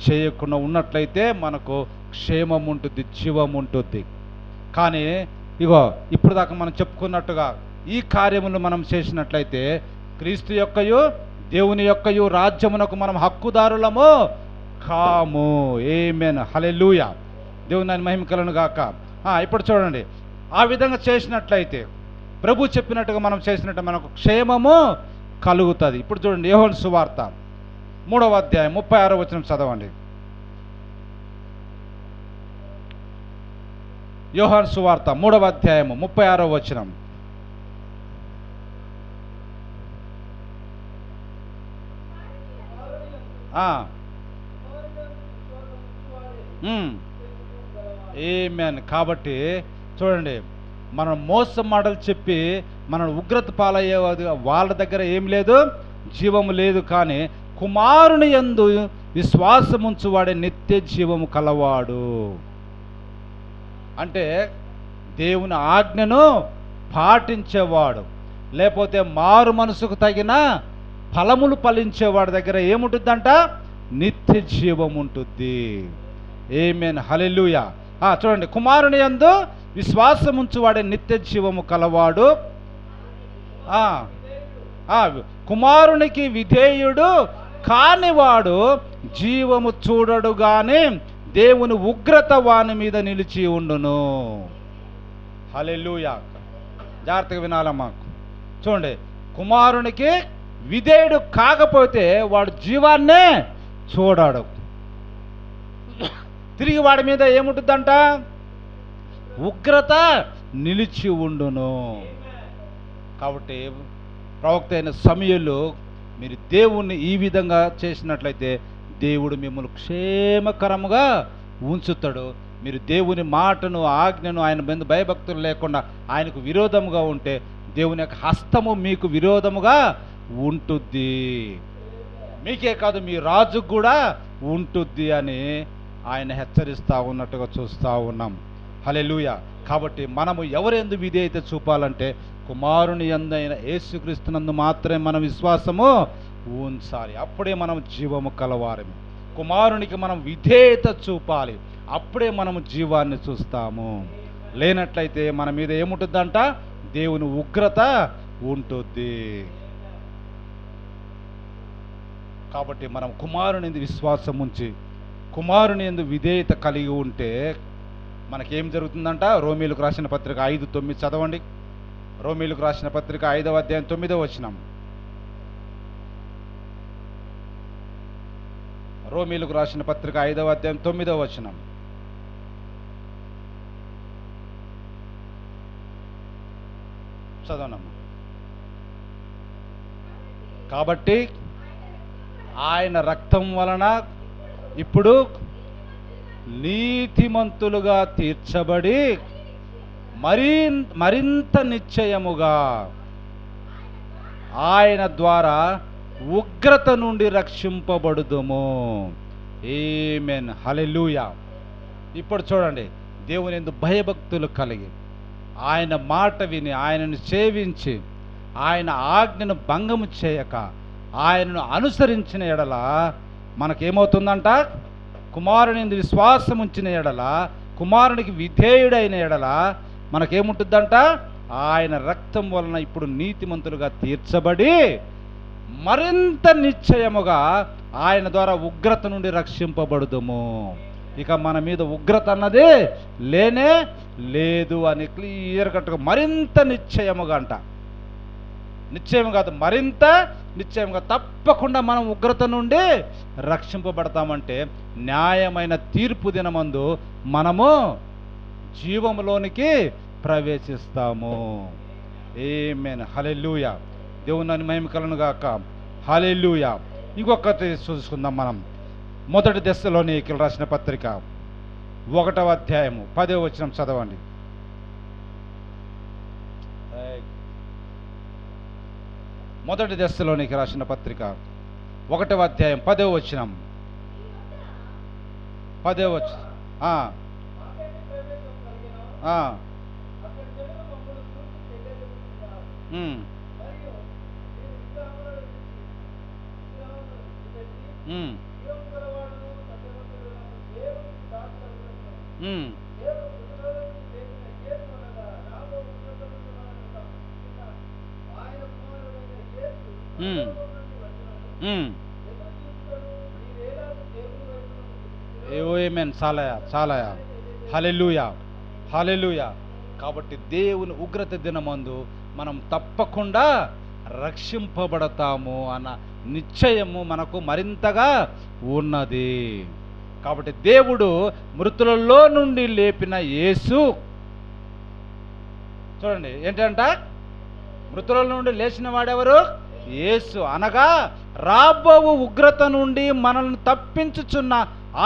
చేయకుండా ఉన్నట్లయితే మనకు క్షేమం ఉంటుంది, జీవం ఉంటుంది. కానీ ఇగో ఇప్పుడు దాకా మనం చెప్పుకున్నట్టుగా ఈ కార్యములు మనం చేసినట్లయితే క్రీస్తు యొక్కయు దేవుని యొక్కయు రాజ్యమునకు మనం హక్కుదారులము కాము. ఆమేన్, హల్లెలూయా. దేవుని మహిమ కలుగును గాక. ఇప్పుడు చూడండి, ఆ విధంగా చేసినట్లయితే, ప్రభు చెప్పినట్టుగా మనం చేసినట్టు మనకు క్షేమము కలుగుతుంది. ఇప్పుడు చూడండి, యోహాను సువార్త 3వ అధ్యాయం 36వ వచనం చదవండి. యోహాను సువార్త 3వ అధ్యాయము 36వ వచనం. ఆమేన్. కాబట్టి చూడండి, మనం మోసం మాటలు చెప్పి మనం ఉగ్రత పాలయ్యే వాళ్ళ దగ్గర ఏం లేదు, జీవము లేదు. కానీ కుమారుని యందు విశ్వాసముంచువాడే నిత్య జీవము కలవాడు. అంటే దేవుని ఆజ్ఞను పాటించేవాడు, లేకపోతే మారు మనసుకు తగిన ఫలములు ఫలించేవాడి దగ్గర ఏముంటుందంట? నిత్య జీవం ఉంటుంది. ఆమేన్, హల్లెలూయా. చూడండి, కుమారుని యందు విశ్వాసముంచువాడే నిత్య జీవము కలవాడు. కుమారునికి విధేయుడు కానివాడు జీవము చూడడు గాని దేవుని ఉగ్రత వాని మీద నిలిచి ఉండును. హల్లెలూయా. జాగ్రత్తగా వినాలమ్మా. చూడండి, కుమారునికి విధేయుడు కాకపోతే వాడు జీవాన్నే చూడాడు. తిరిగి వాడి మీద ఏముంటుందంట? ఉగ్రత నిలిచి ఉండును. కాబట్టి ప్రవక్త అయిన సమయంలో మీరు దేవుణ్ణి ఈ విధంగా చేసినట్లయితే దేవుడు మిమ్మల్ని క్షేమకరముగా ఉంచుతాడు. మీరు దేవుని మాటను, ఆజ్ఞను, ఆయన మీద భయభక్తులు లేకుండా ఆయనకు విరోధముగా ఉంటే దేవుని యొక్క హస్తము మీకు విరోధముగా ఉంటుంది. మీకే కాదు, మీ రాజుకు కూడా ఉంటుంది అని ఆయన హెచ్చరిస్తూ ఉన్నట్టుగా చూస్తూ ఉన్నాం. హల్లెలూయా. కాబట్టి మనము ఎవరెందు విధేయత చూపాలంటే కుమారుని యందైన యేసుక్రీస్తునందు మాత్రమే మన విశ్వాసము ఉంచాలి. అప్పుడే మనం జీవము కలవారము. కుమారునికి మనం విధేయత చూపాలి. అప్పుడే మనము జీవాన్ని చూస్తాము. లేనట్లయితే మన మీద ఏముంటుందంట? దేవుని ఉగ్రత ఉంటుంది. కాబట్టి మనం కుమారుని యందు విశ్వాసం ఉంచి కుమారుని యందు విధేయత కలిగి ఉంటే మనకేం జరుగుతుందంట? రోమీయులకు రాసిన పత్రిక 5:9 చదవండి. రోమీయులకు రాసిన పత్రిక 5వ అధ్యాయం 9వ వచనం. రోమీయులకు రాసిన పత్రిక 5వ అధ్యాయం 9వ వచనం. చదవనమ్మా. కాబట్టి ఆయన రక్తం వలన ఇప్పుడు నీతిమంతులుగా తీర్చబడి మరింత నిశ్చయముగా ఆయన ద్వారా ఉగ్రత నుండి రక్షింపబడుదుము. ఆమేన్. హల్లెలూయా. ఇప్పుడు చూడండి, దేవుని యందు భయభక్తులు కలిగి ఆయన మాట విని ఆయనను సేవించి ఆయన ఆజ్ఞను భంగము చేయక ఆయనను అనుసరించిన ఎడల మనకేమవుతుందంట? కుమారుని యందు విశ్వాసం ఉంచిన ఎడల, కుమారునికి విధేయుడైన ఎడల మనకేముంటుందంట? ఆయన రక్తం వలన ఇప్పుడు నీతిమంతులుగా తీర్చబడి మరింత నిశ్చయముగా ఆయన ద్వారా ఉగ్రత నుండి రక్షింపబడుదుము. ఇక మన మీద ఉగ్రత అన్నది లేనే లేదు అని క్లియర్ కట్గా మరింత నిశ్చయముగా అంట. నిశ్చయం కాదు, మరింత నిశ్చయంగా తప్పకుండా మనం ఉగ్రత నుండి రక్షింపబడతామంటే న్యాయమైన తీర్పు దినమందు మనము జీవములోనికి ప్రవేశిస్తాము. ఆమేన్. హల్లెలూయా. దేవుని మహిమ కలుగును గాక. హల్లెలూయా. ఇంకొకటి చూసుకుందాం మనం. మొదటి దశలోనికీయులు రాసిన పత్రిక 1వ అధ్యాయము 10వ వచనం చదవండి. మొదటి దశలోనికి రాసిన పత్రిక 1వ అధ్యాయం 10వ వచనం. 10వ వచనం. ఆమేన్. చాలయా. హల్లెలూయా. హల్లెలూయా. కాబట్టి దేవుని ఉగ్రత దినమందు మనం తప్పకుండా రక్షింపబడతాము అన్న నిశ్చయము మనకు మరింతగా ఉన్నది. కాబట్టి దేవుడు మృతులలో నుండి లేపిన యేసు, చూడండి ఏంటంట? మృతుల నుండి లేచిన వాడెవరు? యేసు. అనగా రాబోవు ఉగ్రత నుండి మనల్ని తప్పించుచున్న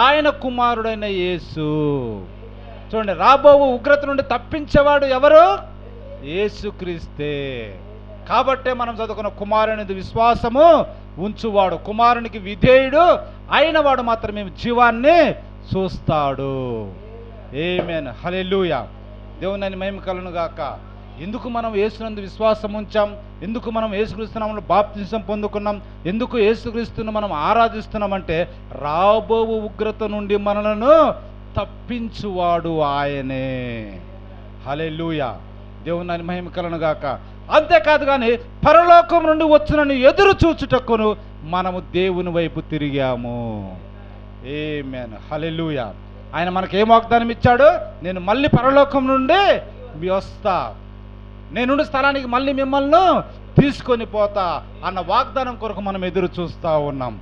ఆయన కుమారుడైన యేసు. చూడండి, రాబోవు ఉగ్రత నుండి తప్పించేవాడు ఎవరు? యేసుక్రీస్తే. కాబట్టే మనం చదువుకున్న కుమారుని విశ్వాసము ఉంచువాడు, కుమారునికి విధేయుడు అయిన వాడు మాత్రమే జీవాన్ని చూస్తాడు. ఆమేన్. హల్లెలూయా. దేవుని మహిమ కలుగును గాక. ఎందుకు మనం యేసునందు విశ్వాసం ఉంచాం? ఎందుకు మనం యేసుక్రీస్తు నామములో బాప్తిసం పొందుకున్నాం? ఎందుకు యేసుక్రీస్తును మనం ఆరాధిస్తున్నామంటే రాబోవు ఉగ్రత నుండి మనలను తప్పించువాడు ఆయనే. హల్లెలూయా. దేవుని మహిమ కలుగును గాక. అంతేకాదు కానీ పరలోకం నుండి వచ్చునని ఎదురు చూచుటకును మనము దేవుని వైపు తిరిగాము. ఆమేన్. హల్లెలూయా. ఆయన మనకేం వాగ్దానం ఇచ్చాడు? నేను మళ్ళీ పరలోకం నుండి వస్తా, నేనుండే స్థలానికి మళ్ళీ మిమ్మల్ని తీసుకొని పోతా అన్న వాగ్దానం కొరకు మనం ఎదురు చూస్తూ ఉన్నాం.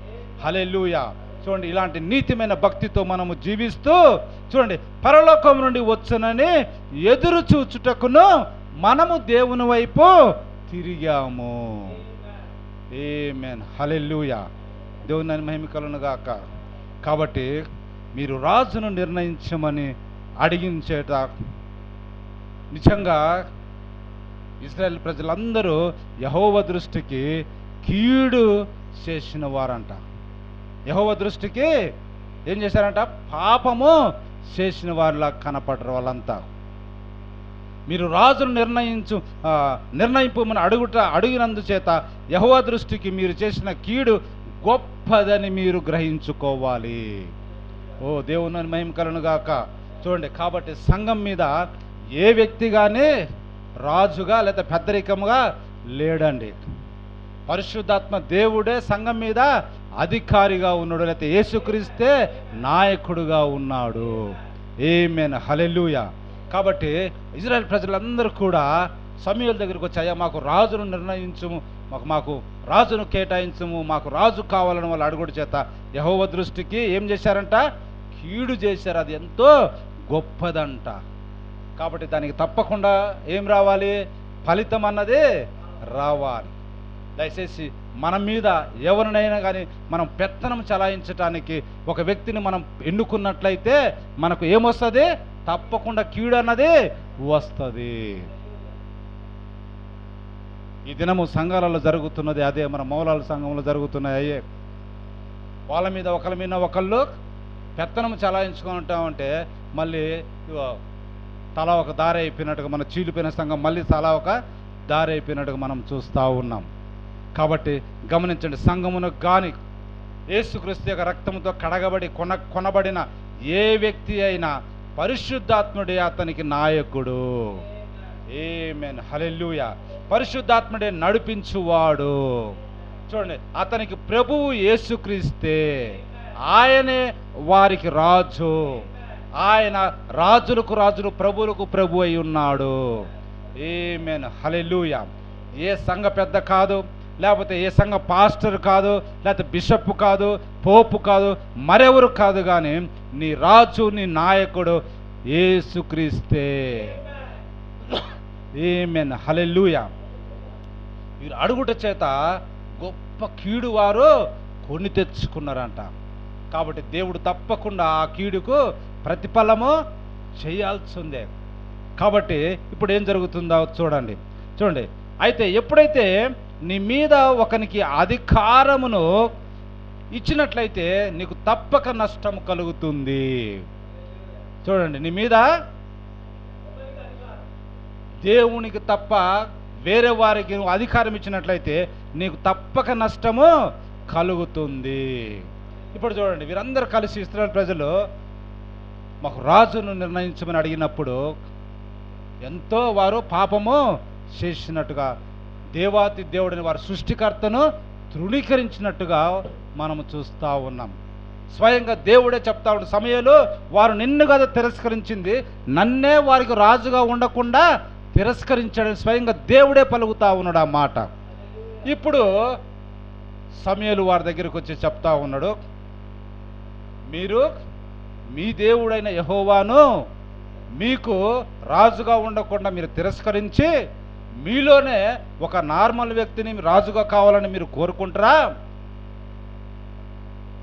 హల్లెలూయా. చూడండి, ఇలాంటి నీతిమైన భక్తితో మనము జీవిస్తూ చూడండి, పరలోకం నుండి వచ్చునని ఎదురు చూచుటకును మనము దేవుని వైపు తిరిగాము. ఆమేన్. హల్లెలూయా. దేవుని మహిమ కలుగును గాక. కాబట్టి మీరు రాజును నిర్ణయించమని అడిగించేట నిజంగా ఇశ్రాయేలు ప్రజలందరూ యెహోవా దృష్టికి కీడు చేసిన వారంట. యెహోవా దృష్టికి ఏం చేశారంట? పాపము చేసిన వారిలా కనపడరు వాళ్ళంతా. మీరు రాజును నిర్ణయింపమని అడిగినందుచేత యెహోవా దృష్టికి మీరు చేసిన కీడు గొప్పదని మీరు గ్రహించుకోవాలి. ఓ దేవుని మహిమ కలుగును గాక. చూడండి, కాబట్టి సంఘం మీద ఏ వ్యక్తి కానీ రాజుగా లేదా పెద్దరికముగా లేడండి. పరిశుద్ధాత్మ దేవుడే సంఘం మీద అధికారిగా ఉన్నాడు, లేకపోతే యేసుక్రీస్తే నాయకుడుగా ఉన్నాడు. ఆమేన్. హల్లెలూయా. కాబట్టి ఇశ్రాయేలు ప్రజలందరూ కూడా సమూయేలు దగ్గరికి వచ్చి, అయ్యా మాకు రాజును నిర్ణయించుము, మాకు రాజును కేటాయించుము, మాకు రాజు కావాలని వాళ్ళు అడుగుడు చేత యెహోవా దృష్టికి ఏం చేశారంట? కీడు చేశారు. అది ఎంతో గొప్పదంట. కాబట్టి దానికి తప్పకుండా ఏం రావాలి? ఫలితం అన్నది రావాలి. దయచేసి మన మీద ఎవరినైనా కానీ మనం పెత్తనం చలాయించటానికి ఒక వ్యక్తిని మనం ఎన్నుకున్నట్లయితే మనకు ఏమొస్తుంది? తప్పకుండా కీడు అన్నది వస్తుంది. ఈ దినము సంఘాలలో జరుగుతున్నది అదే. మన మౌలాల సంఘంలో జరుగుతున్నాయి. వాళ్ళ మీద ఒకళ్ళ మీద ఒకళ్ళు పెత్తనం చలాయించుకుంటామంటే మళ్ళీ తల ఒక దారి అయిపోయినట్టుగా, మన చీలిపోయిన సంఘం మళ్ళీ తల ఒక దారి అయిపోయినట్టుగా మనం చూస్తూ ఉన్నాం. కాబట్టి గమనించండి, సంఘమును కానీ యేసుక్రీస్తు యొక్క రక్తంతో కడగబడి కొనబడిన ఏ వ్యక్తి అయినా పరిశుద్ధాత్ముడే అతనికి నాయకుడు. ఆమేన్. హల్లెలూయా. పరిశుద్ధాత్ముడే నడిపించువాడు. చూడండి, అతనికి ప్రభువు యేసుక్రీస్తే, ఆయనే వారికి రాజు. ఆయన రాజులకు రాజులు, ప్రభువులకు ప్రభు అయి ఉన్నాడు. ఆమేన్. హల్లెలూయా. ఏ సంఘ పెద్ద కాదు, లేకపోతే ఏ సంఘ పాస్టర్ కాదు, లేకపోతే బిషప్ కాదు, పోపు కాదు, మరెవరు కాదు, కానీ నీ రాజు, నీ నాయకుడు యేసుక్రీస్తే. ఆమేన్. హల్లెలూయా. వీరు అడుగుట చేత గొప్ప కీడు వారు కొని తెచ్చుకున్నారంట. కాబట్టి దేవుడు తప్పకుండా ఆ కీడుకు ప్రతిఫలము చేయాల్సిందే. కాబట్టి ఇప్పుడు ఏం జరుగుతుందో చూడండి. అయితే ఎప్పుడైతే నీ మీద ఒకనికి అధికారమును ఇచ్చినట్లయితే నీకు తప్పక నష్టం కలుగుతుంది. చూడండి, నీ మీద దేవునికి తప్ప వేరే వారికి నువ్వు అధికారం ఇచ్చినట్లయితే నీకు తప్పక నష్టము కలుగుతుంది. ఇప్పుడు చూడండి, వీరందరూ కలిసి ఇశ్రాయేలు ప్రజలు మాకు రాజును నిర్ణయించమని అడిగినప్పుడు ఎంతో వారు పాపము చేసినట్టుగా, దేవాతి దేవుడిని, వారి సృష్టికర్తను తృణీకరించినట్టుగా మనము చూస్తూ ఉన్నాం. స్వయంగా దేవుడే చెప్తా ఉన్నాడు, సమయంలో వారు నిన్ను కదా తిరస్కరించింది, నన్నే వారికి రాజుగా ఉండకుండా తిరస్కరించాడని స్వయంగా దేవుడే పలుకుతా ఉన్నాడు ఆ మాట. ఇప్పుడు సమూయేలు వారి దగ్గరికి వచ్చి చెప్తా ఉన్నాడు, మీరు మీ దేవుడైన యెహోవాను మీకు రాజుగా ఉండకుండా మీరు తిరస్కరించి మీలోనే ఒక నార్మల్ వ్యక్తిని రాజుగా కావాలని మీరు కోరుకుంటారా?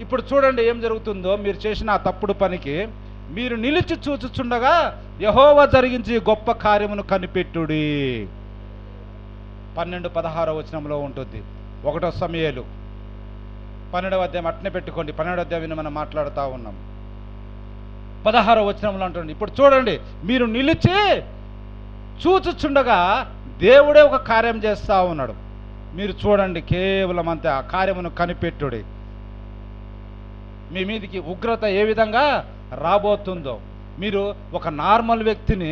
ఇప్పుడు చూడండి ఏం జరుగుతుందో. మీరు చేసిన ఆ తప్పుడు పనికి మీరు నిలిచి చూచుచుండగా యెహోవా జరిగించి గొప్ప కార్యమును కనిపెట్టుడి. 12-16 వచనంలో ఉంటుంది. 1 సమూయేలు 12వ అధ్యాయం అట్నే పెట్టుకోండి. 12వ అధ్యాయం మనం మాట్లాడుతూ ఉన్నాం. 16వ వచనంలో అంటుంది, ఇప్పుడు చూడండి, మీరు నిలిచి చూచుచుండగా దేవుడే ఒక కార్యం చేస్తూ ఉన్నాడు. మీరు చూడండి, కేవలం అంతే. ఆ కార్యమును కనిపెట్టుడి. మీ మీదికి ఉగ్రత ఏ విధంగా రాబోతుందో. మీరు ఒక నార్మల్ వ్యక్తిని,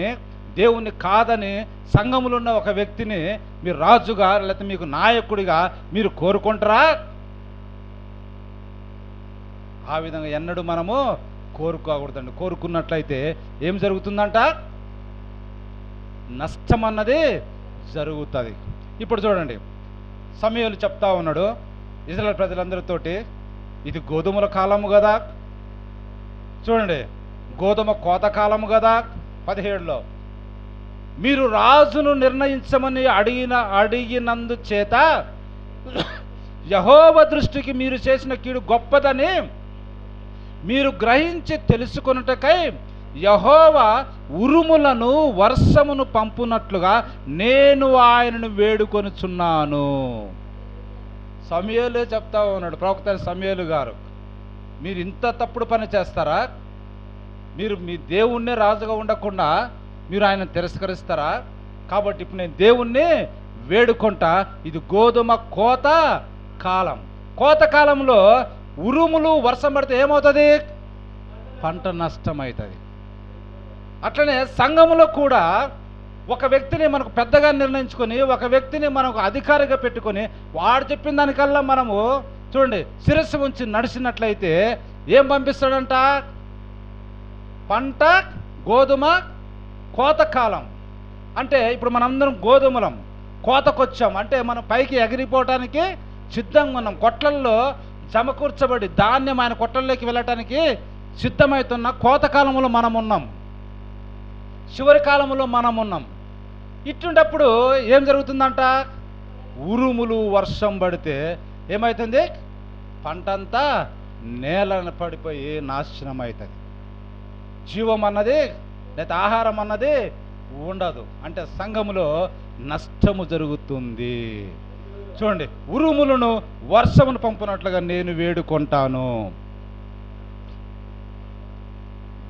దేవుణ్ణి కాదని సంఘములో ఉన్న ఒక వ్యక్తిని మీరు రాజుగా లేకపోతే మీకు నాయకుడిగా మీరు కోరుకుంటారా? ఆ విధంగా ఎన్నడూ మనము కోరుకోకూడదండి. కోరుకున్నట్లయితే ఏం జరుగుతుందంట? నష్టం అన్నది జరుగుతుంది. ఇప్పుడు చూడండి, సమూయేలు చెప్తా ఉన్నాడు ఇశ్రాయేలు ప్రజలందరితోటి, ఇది గోధుమల కాలము కదా, చూడండి గోధుమ కోత కాలము కదా. 17లో మీరు రాజును నిర్ణయించమని అడిగినందు చేత యెహోవా దృష్టికి మీరు చేసిన కీడు గొప్పదని మీరు గ్రహించి తెలుసుకొనుటకై యెహోవా ఉరుములను వర్షమును పంపునట్లుగా నేను ఆయనను వేడుకొనుచున్నాను. సమూయేలే చెప్తా ఉన్నాడు, ప్రవక్త సమూయేలు గారు, మీరు ఇంత తప్పుడు పని చేస్తారా? మీరు మీ దేవుణ్ణే రాజుగా ఉండకుండా మీరు ఆయన తిరస్కరిస్తారా? కాబట్టి ఇప్పుడు నేను దేవుణ్ణి వేడుకుంటా. ఇది గోధుమ కోత కాలం. కోత కాలంలో ఉరుములు వర్షం పడితే ఏమవుతుంది? పంట నష్టమవుతుంది. అట్లనే సంఘములో కూడా ఒక వ్యక్తిని మనకు పెద్దగా నిర్ణయించుకొని, ఒక వ్యక్తిని మనకు అధికారిగా పెట్టుకొని, వాడు చెప్పిన దానికల్లా మనము చూడండి శిరస్సు ఉంచి నడిచినట్లయితే ఏం పంపిస్తాడంట? పంట గోధుమ కోత కాలం. అంటే ఇప్పుడు మనందరం గోధుమలం కోతకొచ్చాం అంటే మనం పైకి ఎగిరిపోవటానికి సిద్ధంగా ఉన్నాం. కొట్లల్లో సమకూర్చబడి ధాన్యం ఆయన కొట్లల్లోకి వెళ్ళటానికి సిద్ధమవుతున్న కోతకాలంలో మనం ఉన్నాం, చివరి కాలంలో మనం ఉన్నాం. ఇటువంటప్పుడు ఏం జరుగుతుందంట? ఉరుములు వర్షం పడితే ఏమవుతుంది? పంటంతా నేలను పడిపోయి నాశనం అవుతుంది. జీవం అన్నది లేదా ఆహారం అన్నది ఉండదు. అంటే సంఘములో నష్టము జరుగుతుంది. చూడండి, ఉరుములను వర్షమును పంపునట్లుగా నేను వేడుకుంటాను.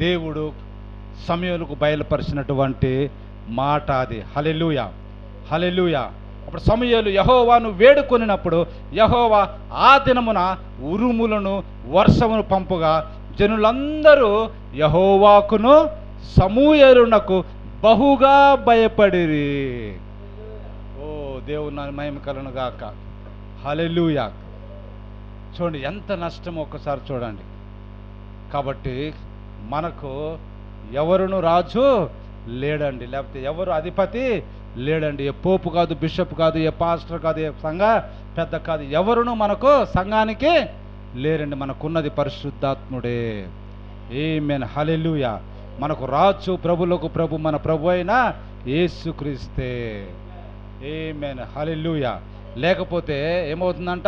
దేవుడు సమూయేలుకు బయలుపరిచినటువంటి మాట అది. హల్లెలూయా, హల్లెలూయా. అప్పుడు సమూయేలు యెహోవాను వేడుకొనినప్పుడు యెహోవా ఆ దినమున ఉరుములను వర్షమును పంపుగా జనులందరూ యెహోవాకును సమూయేలునకు బహుగా భయపడిరి. ఓ దేవుని మహిమ కలుగును గాక. హల్లెలూయా. చూడండి ఎంత నష్టమో ఒక్కసారి చూడండి. కాబట్టి మనకు ఎవరును రాజు లేడండి, లేకపోతే ఎవరు అధిపతి లేడండి. ఏ పోపు కాదు, బిషప్ కాదు, ఏ పాస్టర్ కాదు, ఏ సంఘ పెద్ద కాదు, ఎవరును మనకు సంఘానికి లేరండి. మనకున్నది పరిశుద్ధాత్ముడే. ఆమేన్, హల్లెలూయా. మనకు రాజు ప్రభులకు ప్రభు మన ప్రభు అయిన యేసుక్రీస్తే. ఆమేన్, హల్లెలూయా. లేకపోతే ఏమవుతుందంట?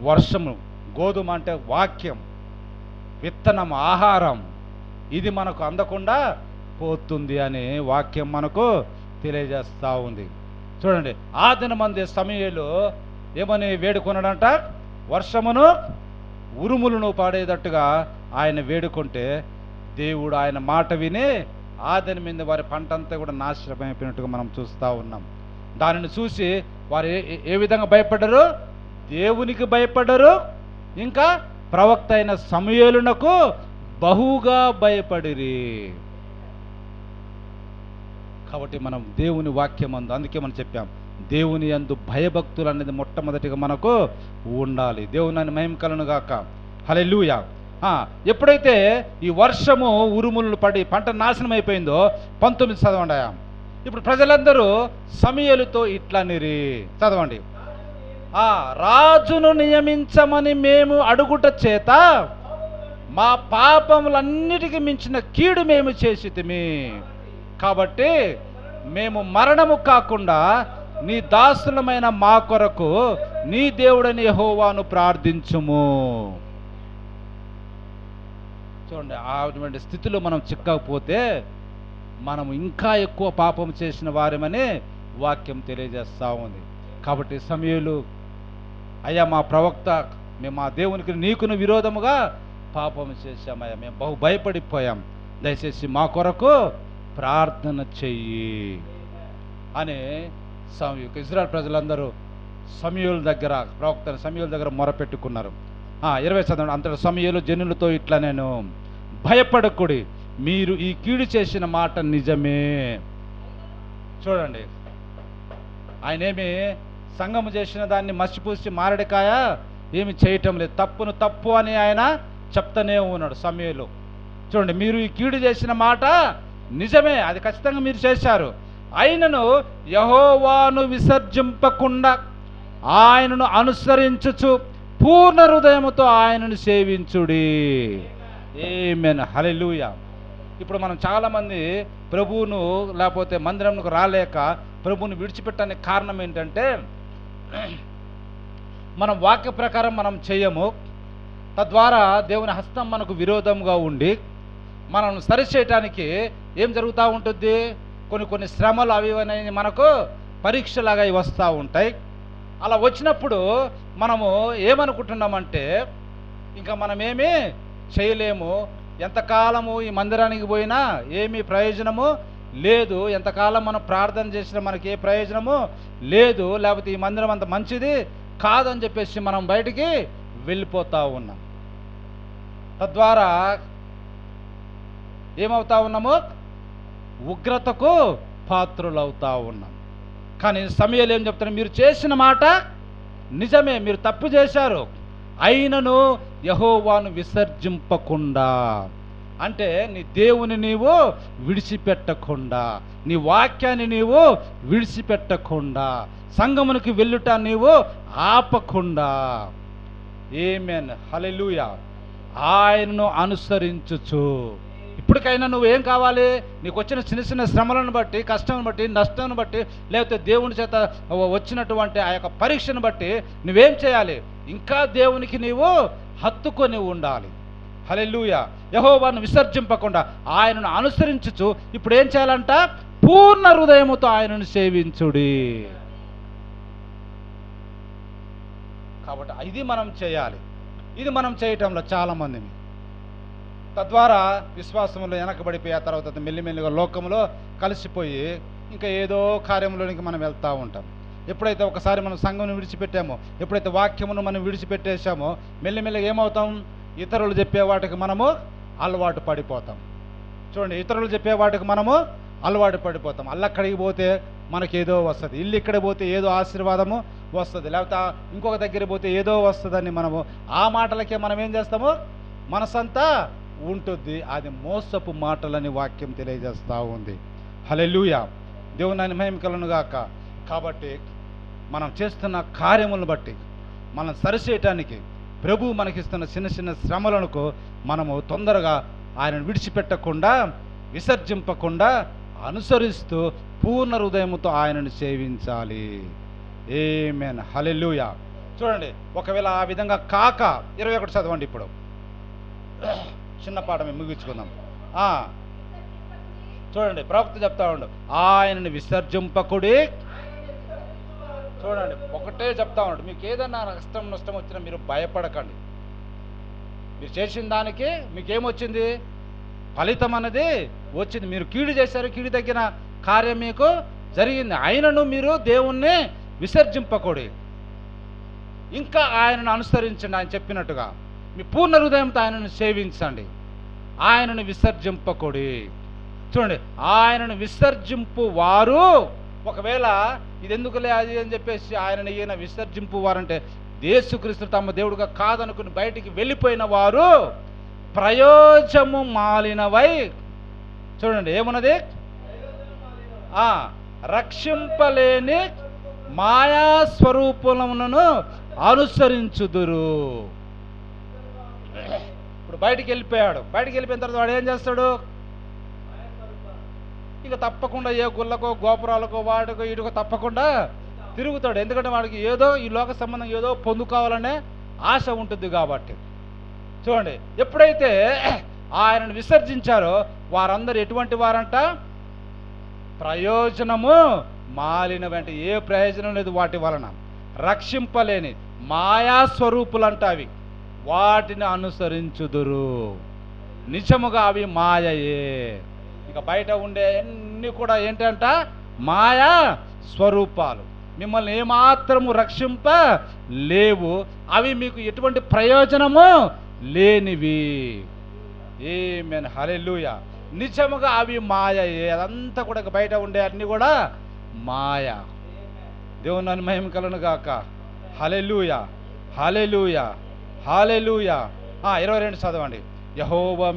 వర్షము, గోధుమ అంటే వాక్యం, విత్తనం, ఆహారం, ఇది మనకు అందకుండా పోతుంది అని వాక్యం మనకు తెలియజేస్తూ ఉంది. చూడండి, ఆ దినమందే సమూయేలు ఏమని వేడుకొన్నాడంట? వర్షమును ఉరుములను పాడేటట్టుగా ఆయన వేడుకుంటే దేవుడు ఆయన మాట విని ఆ దినం మీద వారి పంట అంతా కూడా నాశనమైపోయినట్టుగా మనం చూస్తూ ఉన్నాం. దానిని చూసి వారు ఏ విధంగా భయపడ్డారు? దేవునికి భయపడ్డారు, ఇంకా ప్రవక్త అయిన సమూయేలునకు బహుగా భయపడిరి. కాబట్టి మనం దేవుని వాక్యం అందు, అందుకే మనం చెప్పాం దేవుని యందు భయభక్తులు అనేది మొట్టమొదటిగా మనకు ఉండాలి. దేవుని మహిమ కలుగును గాక. హల్లెలూయా. ఎప్పుడైతే ఈ వర్షము ఉరుములు పడి పంట నాశనం అయిపోయిందో 19 చదవండి. ఇప్పుడు ప్రజలందరూ సమూయేలుతో ఇట్లా నిరి, చదవండి. రాజును నియమించమని మేము అడుగుట చేత మా పాపములన్నిటికీ మించిన కీడు మేము చేసితిమి. కాబట్టి మేము మరణము కాకుండా నీ దాసులమైన మా కొరకు నీ దేవుడని యెహోవాను ప్రార్థించుము. చూడండి, అటువంటి స్థితిలో మనం చిక్కకపోతే మనం ఇంకా ఎక్కువ పాపం చేసిన వారమని వాక్యం తెలియజేస్తూ ఉంది. కాబట్టి సమూయేలు, అయ్యా మా ప్రవక్త, మేము మా దేవునికి నీకును విరోధముగా పాపం చేశామయ్యా, మేము బహు భయపడిపోయాం, దయచేసి మా కొరకు ప్రార్థన చెయ్యి అని ఇశ్రాయేలు ప్రజలందరూ సమూయేలు దగ్గర, ప్రవక్త సమూయేలు దగ్గర మొరపెట్టుకున్నారు. 20 చదవండి. అంతటి సమూయేలు జనులతో ఇట్లా నేను, భయపడకుడి, మీరు ఈ కీడు చేసిన మాట నిజమే. చూడండి, ఆయన ఏమి సంఘము చేసిన దాన్ని మసిపూసి మారడికాయ ఏమి చేయటం లేదు. తప్పును తప్పు అని ఆయన చెప్తానే ఉన్నాడు సమూయేలు. చూడండి, మీరు ఈ కీడు చేసిన మాట నిజమే, అది ఖచ్చితంగా మీరు చేశారు. అయినను యెహోవాను విసర్జింపకుండా ఆయనను అనుసరించుచు పూర్ణ హృదయముతో ఆయనను సేవించుడి. ఆమేన్, హల్లెలూయా. ఇప్పుడు మనం చాలామంది ప్రభువును లేకపోతే మందిరంకు రాలేక ప్రభువుని విడిచిపెట్టడానికి కారణం ఏంటంటే మనం వాక్య ప్రకారం మనం చేయము. తద్వారా దేవుని హస్తం మనకు విరోధంగా ఉండి మనం సరిచేయటానికి ఏం జరుగుతూ ఉంటుంది, కొన్ని శ్రమలు అవి అనేవి మనకు పరీక్షలాగా వస్తూ ఉంటాయి. అలా వచ్చినప్పుడు మనము ఏమనుకుంటున్నామంటే ఇంకా మనమేమీ చేయలేము, ఎంతకాలము ఈ మందిరానికి పోయినా ఏమీ ప్రయోజనము లేదు, ఎంతకాలం మనం ప్రార్థన చేసినా మనకి ఏ ప్రయోజనము లేదు, లేకపోతే ఈ మందిరం అంత మంచిది కాదని చెప్పేసి మనం బయటికి వెళ్ళిపోతూ ఉన్నాం. తద్వారా ఏమవుతా ఉన్నాము, ఉగ్రతకు పాత్రులవుతా ఉన్నాం. కానీ సమయాలు ఏం చెప్తారు, మీరు చేసిన మాట నిజమే, మీరు తప్పు చేశారు, అయినను యెహోవాను విసర్జింపకుండా, అంటే నీ దేవుని నీవు విడిచిపెట్టకుండా, నీ వాక్యాన్ని నీవు విడిచిపెట్టకుండా, సంఘమునికి వెళ్ళుట నీవు ఆపకుండా, ఆమేన్, హల్లెలూయా, ఆయనను అనుసరించుచు. ఇప్పటికైనా నువ్వేం కావాలి, నీకు వచ్చిన చిన్న శ్రమలను బట్టి, కష్టం బట్టి, నష్టం బట్టి, లేకపోతే దేవుని చేత వచ్చినటువంటి ఆ యొక్క పరీక్షను బట్టి నువ్వేం చేయాలి, ఇంకా దేవునికి నీవు హత్తుకొని ఉండాలి. హల్లెలూయా. యెహోవాను విసర్జింపకుండా ఆయనను అనుసరించుచు ఇప్పుడు ఏం చేయాలంట, పూర్ణ హృదయముతో ఆయనను సేవించుడి. కాబట్టి ఇది మనం చేయాలి. ఇది మనం చేయటంలో చాలామందిని తద్వారా విశ్వాసంలో వెనకబడిపోయి ఆ తర్వాత మెల్లిమెల్లిగా లోకంలో కలిసిపోయి ఇంకా ఏదో కార్యంలోనికి మనం వెళ్తూ ఉంటాం. ఎప్పుడైతే ఒకసారి మనం సంఘం విడిచిపెట్టామో, ఎప్పుడైతే వాక్యమును మనం విడిచిపెట్టేశామో మెల్లిమెల్లిగా ఏమవుతాం, ఇతరులు చెప్పే వాటికి మనము అలవాటు పడిపోతాం. చూడండి, ఇతరులు చెప్పే వాటికి మనము అలవాటు పడిపోతాం. అల్లక్కడికి పోతే మనకేదో వస్తుంది, ఇల్లు ఇక్కడ పోతే ఏదో ఆశీర్వాదము వస్తుంది, లేకపోతే ఇంకొక దగ్గర పోతే ఏదో వస్తుందని మనము ఆ మాటలకే మనం ఏం చేస్తాము, మనసంతా ఉంటుంది. అది మోసపు మాటలని వాక్యం తెలియజేస్తూ ఉంది. హల్లెలూయా. దేవుని మహిమ కలుగును గాక. కాబట్టి మనం చేస్తున్న కార్యములను బట్టి మనం సరిచేయటానికి ప్రభు మనకిస్తున్న చిన్న శ్రమలకు మనము తొందరగా ఆయనను విడిచిపెట్టకుండా, విసర్జింపకుండా అనుసరిస్తూ పూర్ణ హృదయముతో ఆయనను సేవించాలి. ఆమేన్, హల్లెలూయా. చూడండి, ఒకవేళ ఆ విధంగా కాక 21 చదవండి. ఇప్పుడు చిన్న పాఠమే ముగించుకుందాం. చూడండి, ప్రవక్త చెప్తా ఉండు, ఆయనను విసర్జింపకుడి. చూడండి, ఒకటే చెప్తా ఉన్నాడు, మీకు ఏదన్నా కష్టం నష్టం వచ్చినా మీరు భయపడకండి. మీరు చేసిన దానికి మీకేమొచ్చింది, ఫలితం అనేది వచ్చింది. మీరు కీడు చేశారు, కీడు తగ్గిన కార్యం మీకు జరిగింది. అయినను మీరు దేవుణ్ణి విసర్జింపకూడి, ఇంకా ఆయనను అనుసరించండి. ఆయన చెప్పినట్టుగా మీ పూర్ణ హృదయంతో ఆయనను సేవించండి, ఆయనను విసర్జింపకూడి. చూడండి, ఆయనను విసర్జింపు వారు, ఒకవేళ ఇది ఎందుకులే అది అని చెప్పేసి ఆయనను ఈయన విసర్జింపు వారంటే యేసుక్రీస్తు తమ దేవుడుగా కాదనుకుని బయటికి వెళ్ళిపోయిన వారు ప్రయోజనము మాలినవై. చూడండి ఏమున్నది, రక్షింపలేని మాయా స్వరూపములను అనుసరించుదురు. ఇప్పుడు బయటికి వెళ్ళిపోయాడు, బయటికి వెళ్ళిపోయిన తర్వాత వాడు ఏం చేస్తాడు, ఇక తప్పకుండా ఏ గుళ్ళకో గోపురాలకో వాడికో వీడికో తప్పకుండా తిరుగుతాడు. ఎందుకంటే వాడికి ఏదో ఈ లోక సంబంధం ఏదో పొందుకోవాలనే ఆశ ఉంటుంది కాబట్టి. చూడండి, ఎప్పుడైతే ఆయనను విసర్జించారో వారందరూ ఎటువంటి వారంట, ప్రయోజనము మాలినవంటే ఏ ప్రయోజనం లేదు వాటి వలన, రక్షింపలేని మాయా స్వరూపులంట అవి, వాటిని అనుసరించుదురు. నిజముగా అవి మాయయే. ఇక బయట ఉండే అన్నీ కూడా ఏంటంట, మాయా స్వరూపాలు, మిమ్మల్ని ఏమాత్రము రక్షింప లేవు, అవి మీకు ఎటువంటి ప్రయోజనము లేనివి. ఆమేన్, హల్లెలూయా. నిజముగా అవి మాయయే. అదంతా కూడా బయట ఉండే అన్నీ కూడా మాయ. దేవుని మహిమ కలుగును గాక. హల్లెలూయా, హల్లెలూయా, హల్లెలూయా. 22 చదవండి. యెహోవా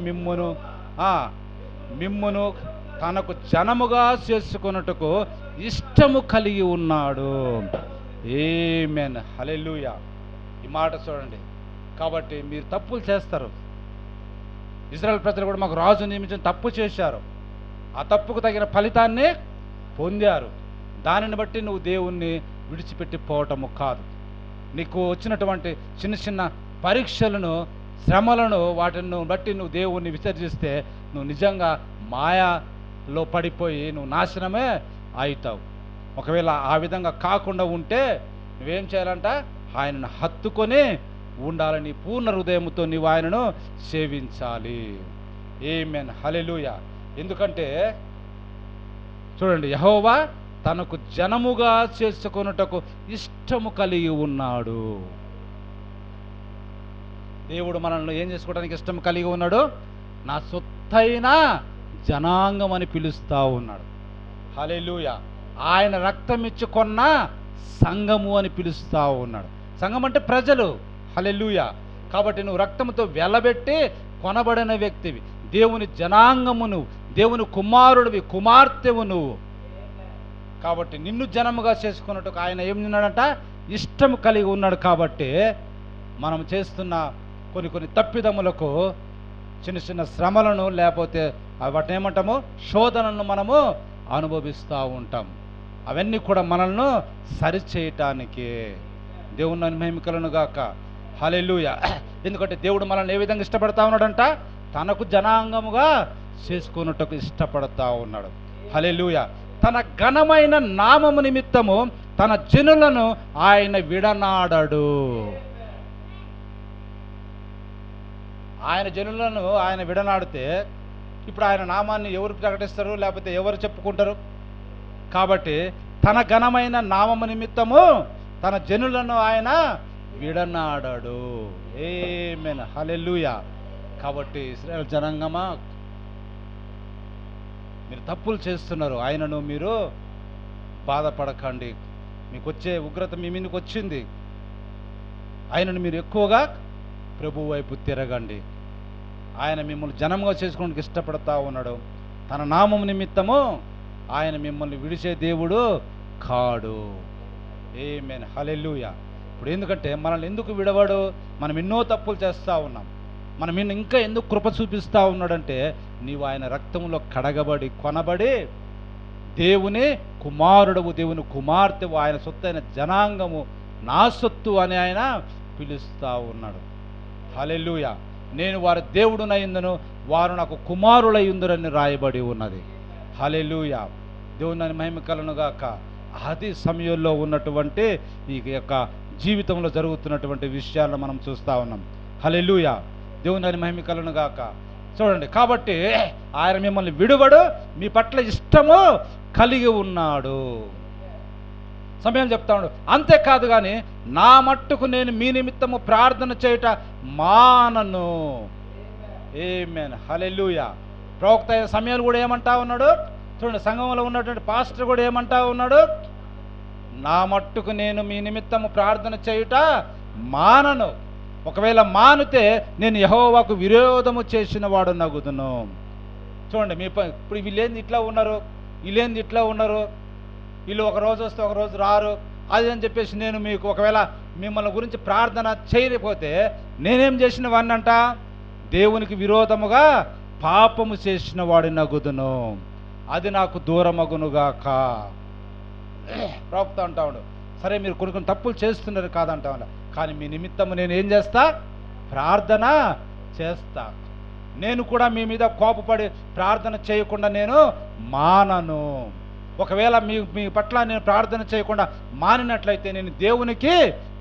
మిమ్మును తనకు జనముగా చేసుకొనుటకు ఇష్టము కలిగి ఉన్నాడు. ఆమేన్, హల్లెలూయా. ఈ మాట చూడండి. కాబట్టి మీరు తప్పులు చేస్తారు. ఇశ్రాయేలు ప్రజలు కూడా మాకు రాజు నియమించిన తప్పు చేశారు, ఆ తప్పుకు తగిన ఫలితాన్ని పొందారు. దానిని బట్టి నువ్వు దేవుణ్ణి విడిచిపెట్టి పోవటము కాదు. నీకు వచ్చినటువంటి చిన్న చిన్న పరీక్షలను, శ్రమలను, వాటిని బట్టి నువ్వు దేవుణ్ణి విసర్జిస్తే నువ్వు నిజంగా మాయలో పడిపోయి నువ్వు నాశనమే అవుతావు. ఒకవేళ ఆ విధంగా కాకుండా ఉంటే నువ్వేం చేయాలంట? ఆయనను హత్తుకొని ఉండాలని పూర్ణ హృదయంతో నీవు ఆయనను సేవించాలి. ఆమేన్, హల్లెలూయా. ఎందుకంటే చూడండి, యెహోవా తనకు జనముగా చేసుకొనుటకు ఇష్టము కలిగి ఉన్నాడు. దేవుడు మనల్ని ఏం చేసుకోవడానికి ఇష్టం కలిగి ఉన్నాడు? నా సొత్తైన జనాంగం అని పిలుస్తూ ఉన్నాడు. హల్లెలూయా. ఆయన రక్తం ఇచ్చి కొన్న సంఘము అని పిలుస్తూ ఉన్నాడు. సంఘం అంటే ప్రజలు. హల్లెలూయా. కాబట్టి నువ్వు రక్తంతో వెలబెట్టి కొనబడిన వ్యక్తివి, దేవుని జనాంగము నువ్వు, దేవుని కుమారుడివి, కుమార్తెవు నువ్వు. కాబట్టి నిన్ను జనముగా చేసుకున్నట్టు ఆయన ఏం ఉన్నాడంట? ఇష్టము కలిగి ఉన్నాడు. కాబట్టి మనం చేస్తున్న కొన్ని తప్పిదములకు, చిన్న చిన్న శ్రమలను, లేకపోతే వాటిని ఏమంటాము, శోధనలను మనము అనుభవిస్తూ ఉంటాం. అవన్నీ కూడా మనల్ని సరిచేయటానికి. దేవుని మహిమ గాక. హల్లెలూయా. ఎందుకంటే దేవుడు మనల్ని ఏ విధంగా ఇష్టపడతా ఉన్నాడంట? తనకు జనాంగముగా చేసుకున్నట్టుకు ఇష్టపడతా ఉన్నాడు. హల్లెలూయా. తన ఘనమైన నామము నిమిత్తము తన జనులను ఆయన విడనాడడు. ఆయన జనులను ఆయన విడనాడితే ఇప్పుడు ఆయన నామాన్ని ఎవరు ప్రకటిస్తారు? లేకపోతే ఎవరు చెప్పుకుంటారు? కాబట్టి తన ఘనమైన నామము నిమిత్తము తన జనులను ఆయన విడనాడడు. ఆమేన్, హల్లెలూయా. కాబట్టి ఇశ్రాయేలు జనాంగమా, మీరు తప్పులు చేస్తున్నారు, ఆయనను మీరు బాధపడకండి. మీకు వచ్చే ఉగ్రత మీ మీదకి వచ్చింది, ఆయనను మీరు ఎక్కువగా ప్రభు వైపు తిరగండి. ఆయన మిమ్మల్ని జనంగా చేసుకోవడానికి ఇష్టపడతా ఉన్నాడు. తన నామం నిమిత్తము ఆయన మిమ్మల్ని విడిచే దేవుడు కాడు. ఆమేన్, హల్లెలూయా. ఇప్పుడు ఎందుకంటే మనల్ని ఎందుకు విడవాడు? మనం ఎన్నో తప్పులు చేస్తూ ఉన్నాం. మనం ఇంకా ఎందుకు కృప చూపిస్తూ ఉన్నాడంటే, నీవు ఆయన రక్తంలో కడగబడి కొనబడి దేవుని కుమారుడవు, దేవుని కుమార్తెవు, ఆయన సొత్తైన జనాంగము, నా సొత్తు అని ఆయన పిలుస్తూ ఉన్నాడు. హల్లెలూయా. నేను వారి దేవుడునయ్యుందును, వారు నాకు కుమారులయ్యుందురని రాయబడి ఉన్నది. హల్లెలూయా. దేవుని మహిమ కలుగును గాక. ఆది సమయంలో ఉన్నటువంటి ఈ యొక్క జీవితంలో జరుగుతున్నటువంటి విషయాలను మనం చూస్తూ ఉన్నాం. హల్లెలూయా. దేవుని మహిమ కలుగును గాక. చూడండి, కాబట్టి ఆయన మిమ్మల్ని విడువడు, మీ పట్ల ఇష్టము కలిగి ఉన్నాడు. సమయం చెప్తా ఉన్నాడు. అంతేకాదు కానీ నా మట్టుకు నేను మీ నిమిత్తము ప్రార్థన చేయుట మానను. ఆమేన్, హల్లెలూయా. ప్రవక్త అయిన సమయాలు కూడా ఏమంటా ఉన్నాడు? చూడండి, సంఘంలో ఉన్నటువంటి పాస్టర్ కూడా ఏమంటా ఉన్నాడు? నా మట్టుకు నేను మీ నిమిత్తము ప్రార్థన చేయుట మానను. ఒకవేళ మానితే నేను యెహోవాకు విరోధము చేసిన వాడు నగుదును. చూడండి, ఇప్పుడు వీళ్ళేంది ఇట్లా ఉన్నారు, వీళ్ళేంది ఇట్లా ఉన్నారు, వీళ్ళు ఒక రోజు వస్తే ఒక రోజు రారు, అది అని చెప్పేసి నేను మీకు ఒకవేళ మిమ్మల్ని గురించి ప్రార్థన చేయకపోతే నేనేం చేసిన వాడినంట? దేవునికి విరోధముగా పాపము చేసిన వాడి నగుదును, అది నాకు దూరమగునుగాక. ప్రవక్త అంటాడు, సరే మీరు కొన్ని తప్పులు చేస్తున్నారు కాదంటా, కానీ మీ నిమిత్తము నేను ఏం చేస్తా? ప్రార్థన చేస్తా. నేను కూడా మీ మీద కోపపడి ప్రార్థన చేయకుండా నేను మానను. ఒకవేళ మీ పట్ల నేను ప్రార్థన చేయకుండా మానినట్లయితే నేను దేవునికి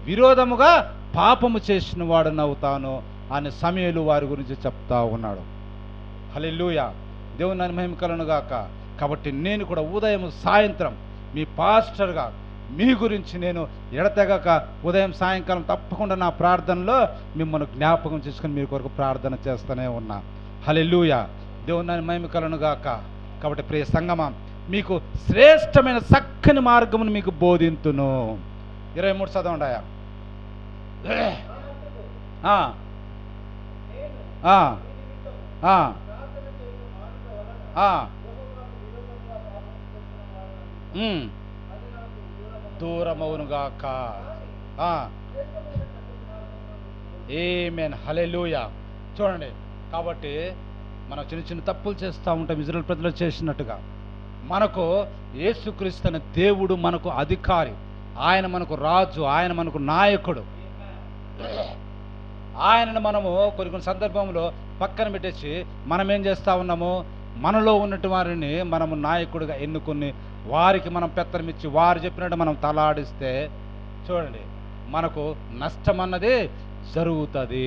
విరోధముగా పాపము చేసిన వాడునవుతాను అని సమూయేలు వారి గురించి చెప్తా ఉన్నాడు. హల్లెలూయా. దేవుని మహిమ కలుగును గాక. కాబట్టి నేను కూడా ఉదయం సాయంత్రం మీ పాస్టర్గా మీ గురించి నేను ఎడతెగక ఉదయం సాయంకాలం తప్పకుండా నా ప్రార్థనలో మిమ్మల్ని జ్ఞాపకం చేసుకుని మీ కొరకు ప్రార్థన చేస్తూనే ఉన్నా. హల్లెలూయా. దేవుని మహిమ కలుగును గాక. కాబట్టి ప్రియ సంగమా, మీకు శ్రేష్టమైన చక్కని మార్గమును మీకు బోధింతును. 23 చదవండాయా. దూరమవునుగాక. ఆమేన్, హల్లెలూయా. చూడండి, కాబట్టి మనం చిన్న చిన్న తప్పులు చేస్తూ ఉంటాం, ఇజ్రాయేల్ ప్రజలు చేసినట్టుగా. మనకు యేసుక్రీస్తు అనే దేవుడు మనకు అధికారి, ఆయన మనకు రాజు, ఆయన మనకు నాయకుడు. ఆయనను మనము కొన్ని సందర్భంలో పక్కన పెట్టేసి మనం ఏం చేస్తూ ఉన్నాము, మనలో ఉన్నటువంటి వారిని మనము నాయకుడిగా ఎన్నుకొని వారికి మనం పెత్తనమిచ్చి వారు చెప్పినట్టు మనం తలాడిస్తే చూడండి మనకు నష్టం అన్నది జరుగుతుంది.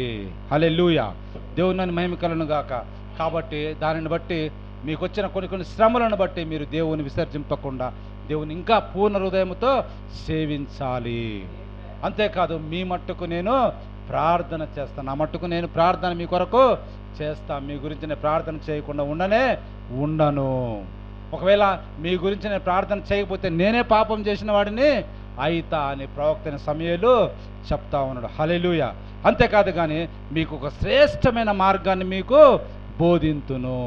హల్లెలూయా. దేవుని మహిమ కలుగును గాక. కాబట్టి దానిని బట్టి మీకు వచ్చిన కొన్ని శ్రమలను బట్టి మీరు దేవుని విసర్జింపకుండా దేవుని ఇంకా పూర్ణ హృదయంతో సేవించాలి. అంతేకాదు, మీ మట్టుకు నేను ప్రార్థన చేస్తాను, నా మట్టుకు నేను ప్రార్థన మీ కొరకు చేస్తాను. మీ గురించి నేను ప్రార్థన చేయకుండా ఉండను. ఒకవేళ మీ గురించి నేను ప్రార్థన చేయకపోతే నేనే పాపం చేసిన వాడిని అయితా అని ప్రవక్త సమూయేలు చెప్తా ఉన్నాడు. హల్లెలూయా. అంతేకాదు కానీ మీకు ఒక శ్రేష్టమైన మార్గాన్ని మీకు బోధింతును.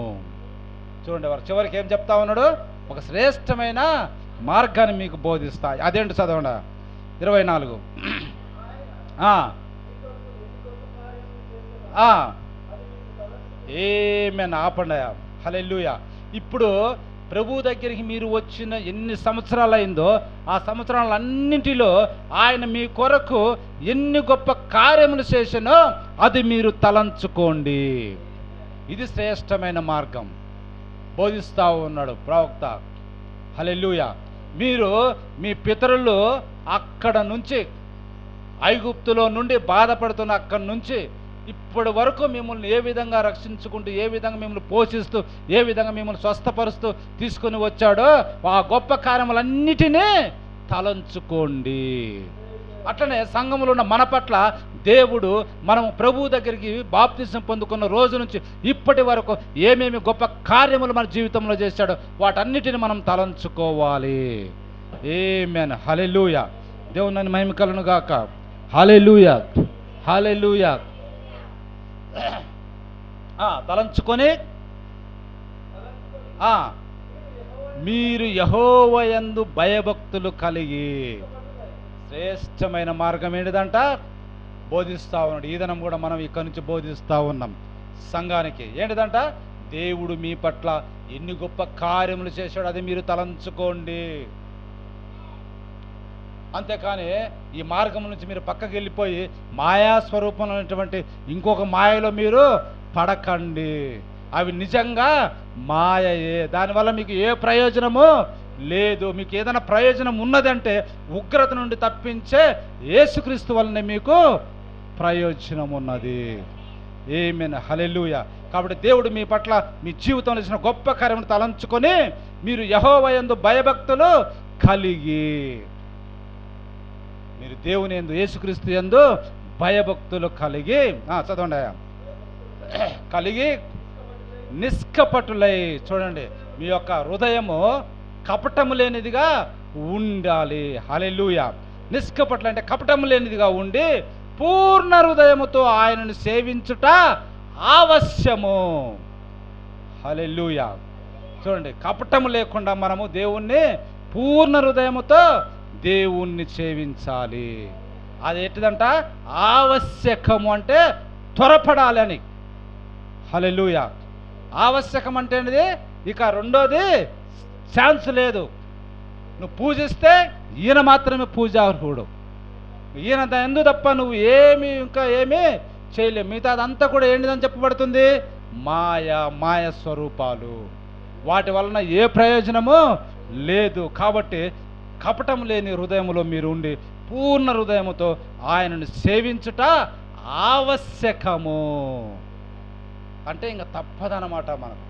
చూడండి, వారు చివరికి ఏం చెప్తా ఉన్నాడు, ఒక శ్రేష్టమైన మార్గాన్ని మీకు బోధిస్తా. అదేంటి చదవండి 24. ఏమేనా ఆపండి. హల్లెలూయా. ఇప్పుడు ప్రభు దగ్గరికి మీరు వచ్చిన ఎన్ని సంవత్సరాలు అయిందో ఆ సంవత్సరాలన్నింటిలో ఆయన మీ కొరకు ఎన్ని గొప్ప కార్యములు చేసినో అది మీరు తలంచుకోండి. ఇది శ్రేష్టమైన మార్గం బోధిస్తూ ఉన్నాడు ప్రవక్త. హల్లెలూయా. మీరు మీ పితరులు అక్కడ నుంచి ఐగుప్తులో నుండి బాధపడుతున్న అక్కడి నుంచి ఇప్పటి వరకు మిమ్మల్ని ఏ విధంగా రక్షించుకుంటూ, ఏ విధంగా మిమ్మల్ని పోషిస్తూ, ఏ విధంగా మిమ్మల్ని స్వస్థపరుస్తూ తీసుకొని వచ్చాడో ఆ గొప్ప కార్యములన్నిటినీ తలంచుకోండి. అట్లనే సంఘములో ఉన్న మన పట్ల దేవుడు మనం ప్రభు దగ్గరికి బాప్తిసం పొందుకున్న రోజు నుంచి ఇప్పటి వరకు ఏమేమి గొప్ప కార్యములు మన జీవితంలో చేశాడో వాటన్నిటిని మనం తలంచుకోవాలి. ఆమేన్, హల్లెలూయా. దేవుని మహిమ కలుగును గాక. హల్లెలూయా, హల్లెలూయా. తలంచుకొని మీరు యెహోవాయందు భయభక్తులు కలిగి. శ్రేష్టమైన మార్గం ఏంటిదంట బోధిస్తూ ఉన్నాడు. ఈ దినం కూడా మనం ఇక్కడి నుంచి బోధిస్తూ ఉన్నాం సంఘానికి. ఏంటిదంట, దేవుడు మీ పట్ల ఎన్ని గొప్ప కార్యములు చేశాడు అది మీరు తలంచుకోండి. అంతేకాని ఈ మార్గం నుంచి మీరు పక్కకి వెళ్ళిపోయి మాయా స్వరూపంలో ఉన్నటువంటి ఇంకొక మాయలో మీరు పడకండి. అవి నిజంగా మాయయే. దానివల్ల మీకు ఏ ప్రయోజనము లేదు. మీకు ఏదైనా ప్రయోజనం ఉన్నదంటే ఉగ్రత నుండి తప్పించే యేసుక్రీస్తు వల్లనే మీకు ప్రయోజనం ఉన్నది. ఆమేన్, హల్లెలూయా. కాబట్టి దేవుడు మీ పట్ల మీ జీవితంలో చేసిన గొప్ప కార్యమును తలంచుకొని మీరు యెహోవాయందు భయభక్తులు కలిగి, మీరు దేవుని యందు యేసుక్రీస్తు యందు భయభక్తులు కలిగి చదవండి, కలిగి నిష్కపటులై. చూడండి, మీ యొక్క హృదయము కపటము లేనిదిగా ఉండాలి. హల్లెలూయా. నిష్కపటులు అంటే కపటము లేనిదిగా ఉండి పూర్ణ హృదయముతో ఆయనను సేవించుట అవశ్యము. హల్లెలూయా. చూడండి, కపటము లేకుండా మనము దేవుణ్ణి పూర్ణ హృదయముతో దేవుణ్ణి సేవించాలి. అది ఎట్టిదంట, ఆవశ్యకము అంటే త్వరపడాలి అని. హల్లెలూయా. ఆవశ్యకం అంటే ఇక రెండోది ఛాన్స్ లేదు. నువ్వు పూజిస్తే ఈయన మాత్రమే పూజార్హుడు, ఈయన ఎందు తప్ప నువ్వు ఇంకా ఏమీ చేయలేవు. మిగతా అదంతా కూడా ఏంటిదని చెప్పబడుతుంది, మాయ స్వరూపాలు. వాటి వలన ఏ ప్రయోజనము లేదు. కాబట్టి కపటం లేని హృదయములో మీరు ఉండి పూర్ణ హృదయముతో ఆయనను సేవించుట ఆవశ్యకము. అంటే ఇంకా తప్పదనమాట మనకు.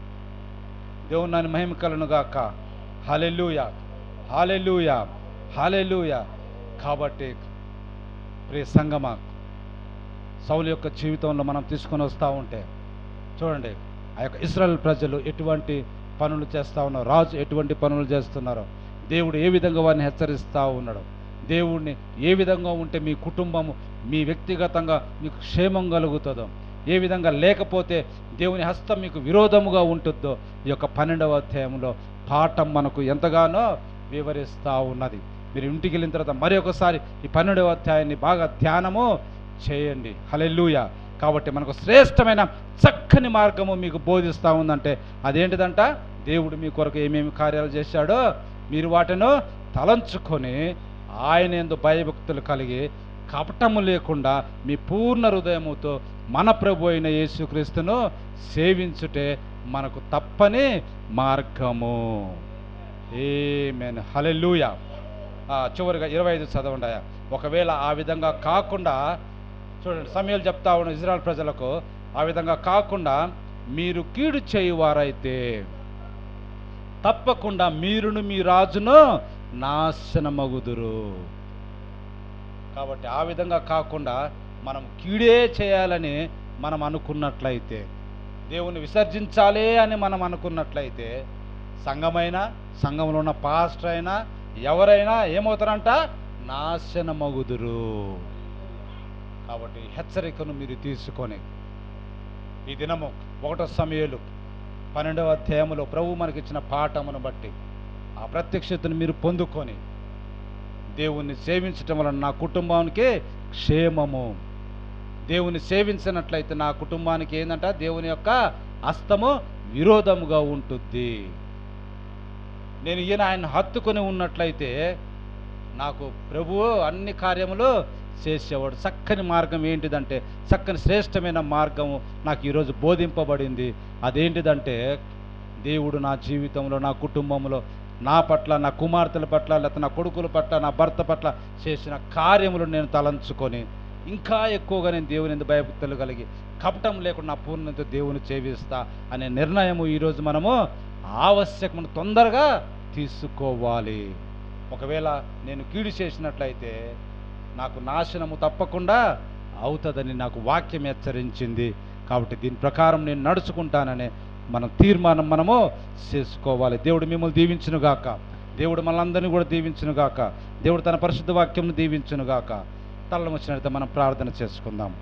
దేవుని మహిమ కలుగును గాక. హల్లెలూయా, హల్లెలూయా, హల్లెలూయా. కాబట్టి ప్రియ సంగమా, సౌలు యొక్క జీవితంలో మనం తీసుకొని వస్తూ ఉంటే చూడండి, ఆ యొక్క ఇశ్రాయేలు ప్రజలు ఎటువంటి పనులు చేస్తూ ఉన్నారు, రాజు ఎటువంటి పనులు చేస్తున్నారో, దేవుడు ఏ విధంగా వారిని హెచ్చరిస్తూ ఉన్నాడు, దేవుడిని ఏ విధంగా ఉంటే మీ కుటుంబము మీ వ్యక్తిగతంగా మీకు క్షేమం కలుగుతుందో, ఏ విధంగా లేకపోతే దేవుని హస్తం మీకు విరోధముగా ఉంటుందో ఈ యొక్క 12వ అధ్యాయంలో పాఠం మనకు ఎంతగానో వివరిస్తూ ఉన్నది. మీరు ఇంటికి వెళ్ళిన తర్వాత మరి ఒకసారి ఈ 12వ అధ్యాయాన్ని బాగా ధ్యానము చేయండి. హల్లెలూయా. కాబట్టి మనకు శ్రేష్టమైన చక్కని మార్గము మీకు బోధిస్తూ ఉందంటే అదేంటిదంట, దేవుడు మీ కొరకు ఏమేమి కార్యాలు చేశాడో మీరు వాటిను తలంచుకొని ఆయన యందు భయభక్తులు కలిగి కపటము లేకుండా మీ పూర్ణ హృదయముతో మన ప్రభు అయిన యేసుక్రీస్తును సేవించుటే మనకు తప్పని మార్గము. ఆమేన్. హల్లెలూయా. చివరిగా 25 చదవండి. ఒకవేళ ఆ విధంగా కాకుండా, చూడండి, సమూయేలు చెప్తా ఉన్న ఇజ్రాయెల్ ప్రజలకు, ఆ విధంగా కాకుండా మీరు కీడు చేయువారైతే తప్పకుండా మీరును మీ రాజును నాశనమగుదురు. కాబట్టి ఆ విధంగా కాకుండా మనం కీడే చేయాలని మనం అనుకున్నట్లయితే, దేవుని విసర్జించాలి అని మనం అనుకున్నట్లయితే, సంఘమైనా సంఘంలో ఉన్న పాస్టర్ అయినా ఎవరైనా ఏమవుతారంట, నాశనమగుదురు. కాబట్టి హెచ్చరికను మీరు తీసుకొని ఈ దినము 1 సమూయేలు 12వ అధ్యాయములో ప్రభు మనకిచ్చిన పాఠమును బట్టి ఆ ప్రత్యక్షతను మీరు పొందుకొని దేవుణ్ణి సేవించటం వలన నా కుటుంబానికి క్షేమము. దేవుని సేవించినట్లయితే నా కుటుంబానికి ఏంటంట, దేవుని యొక్క హస్తము విరోధముగా ఉంటుంది. నేను ఆయన హత్తుకొని ఉన్నట్లయితే నాకు ప్రభువు అన్ని కార్యములు చేసేవాడు. చక్కని మార్గం ఏంటిదంటే, చక్కని శ్రేష్టమైన మార్గము నాకు ఈరోజు బోధింపబడింది. అదేంటిదంటే, దేవుడు నా జీవితంలో, నా కుటుంబంలో, నా పట్ల, నా కుమార్తెల పట్ల, లేకపోతే నా కొడుకుల పట్ల, నా భర్త పట్ల చేసిన కార్యములు నేను తలంచుకొని ఇంకా ఎక్కువగా నేను దేవుని యందు భయభక్తులు కలిగి కపటం లేకుండా నా పూర్ణతో దేవుని సేవిస్తా అనే నిర్ణయము ఈరోజు మనము ఆవశ్యకమైన తొందరగా తీసుకోవాలి. ఒకవేళ నేను కీడు చేసినట్లయితే నాకు నాశనము తప్పకుండా అవుతుందని నాకు వాక్యం హెచ్చరించింది. కాబట్టి దీని ప్రకారం నేను నడుచుకుంటాననే మనం తీర్మానం మనము చేసుకోవాలి. దేవుడు మిమ్మల్ని దీవించునుగాక. దేవుడు మనందరినీ కూడా దీవించునుగాక. దేవుడు తన పరిశుద్ధ వాక్యంను దీవించునుగాక. తలలు వచ్చినట్లయితే మనం ప్రార్థన చేసుకుందాం.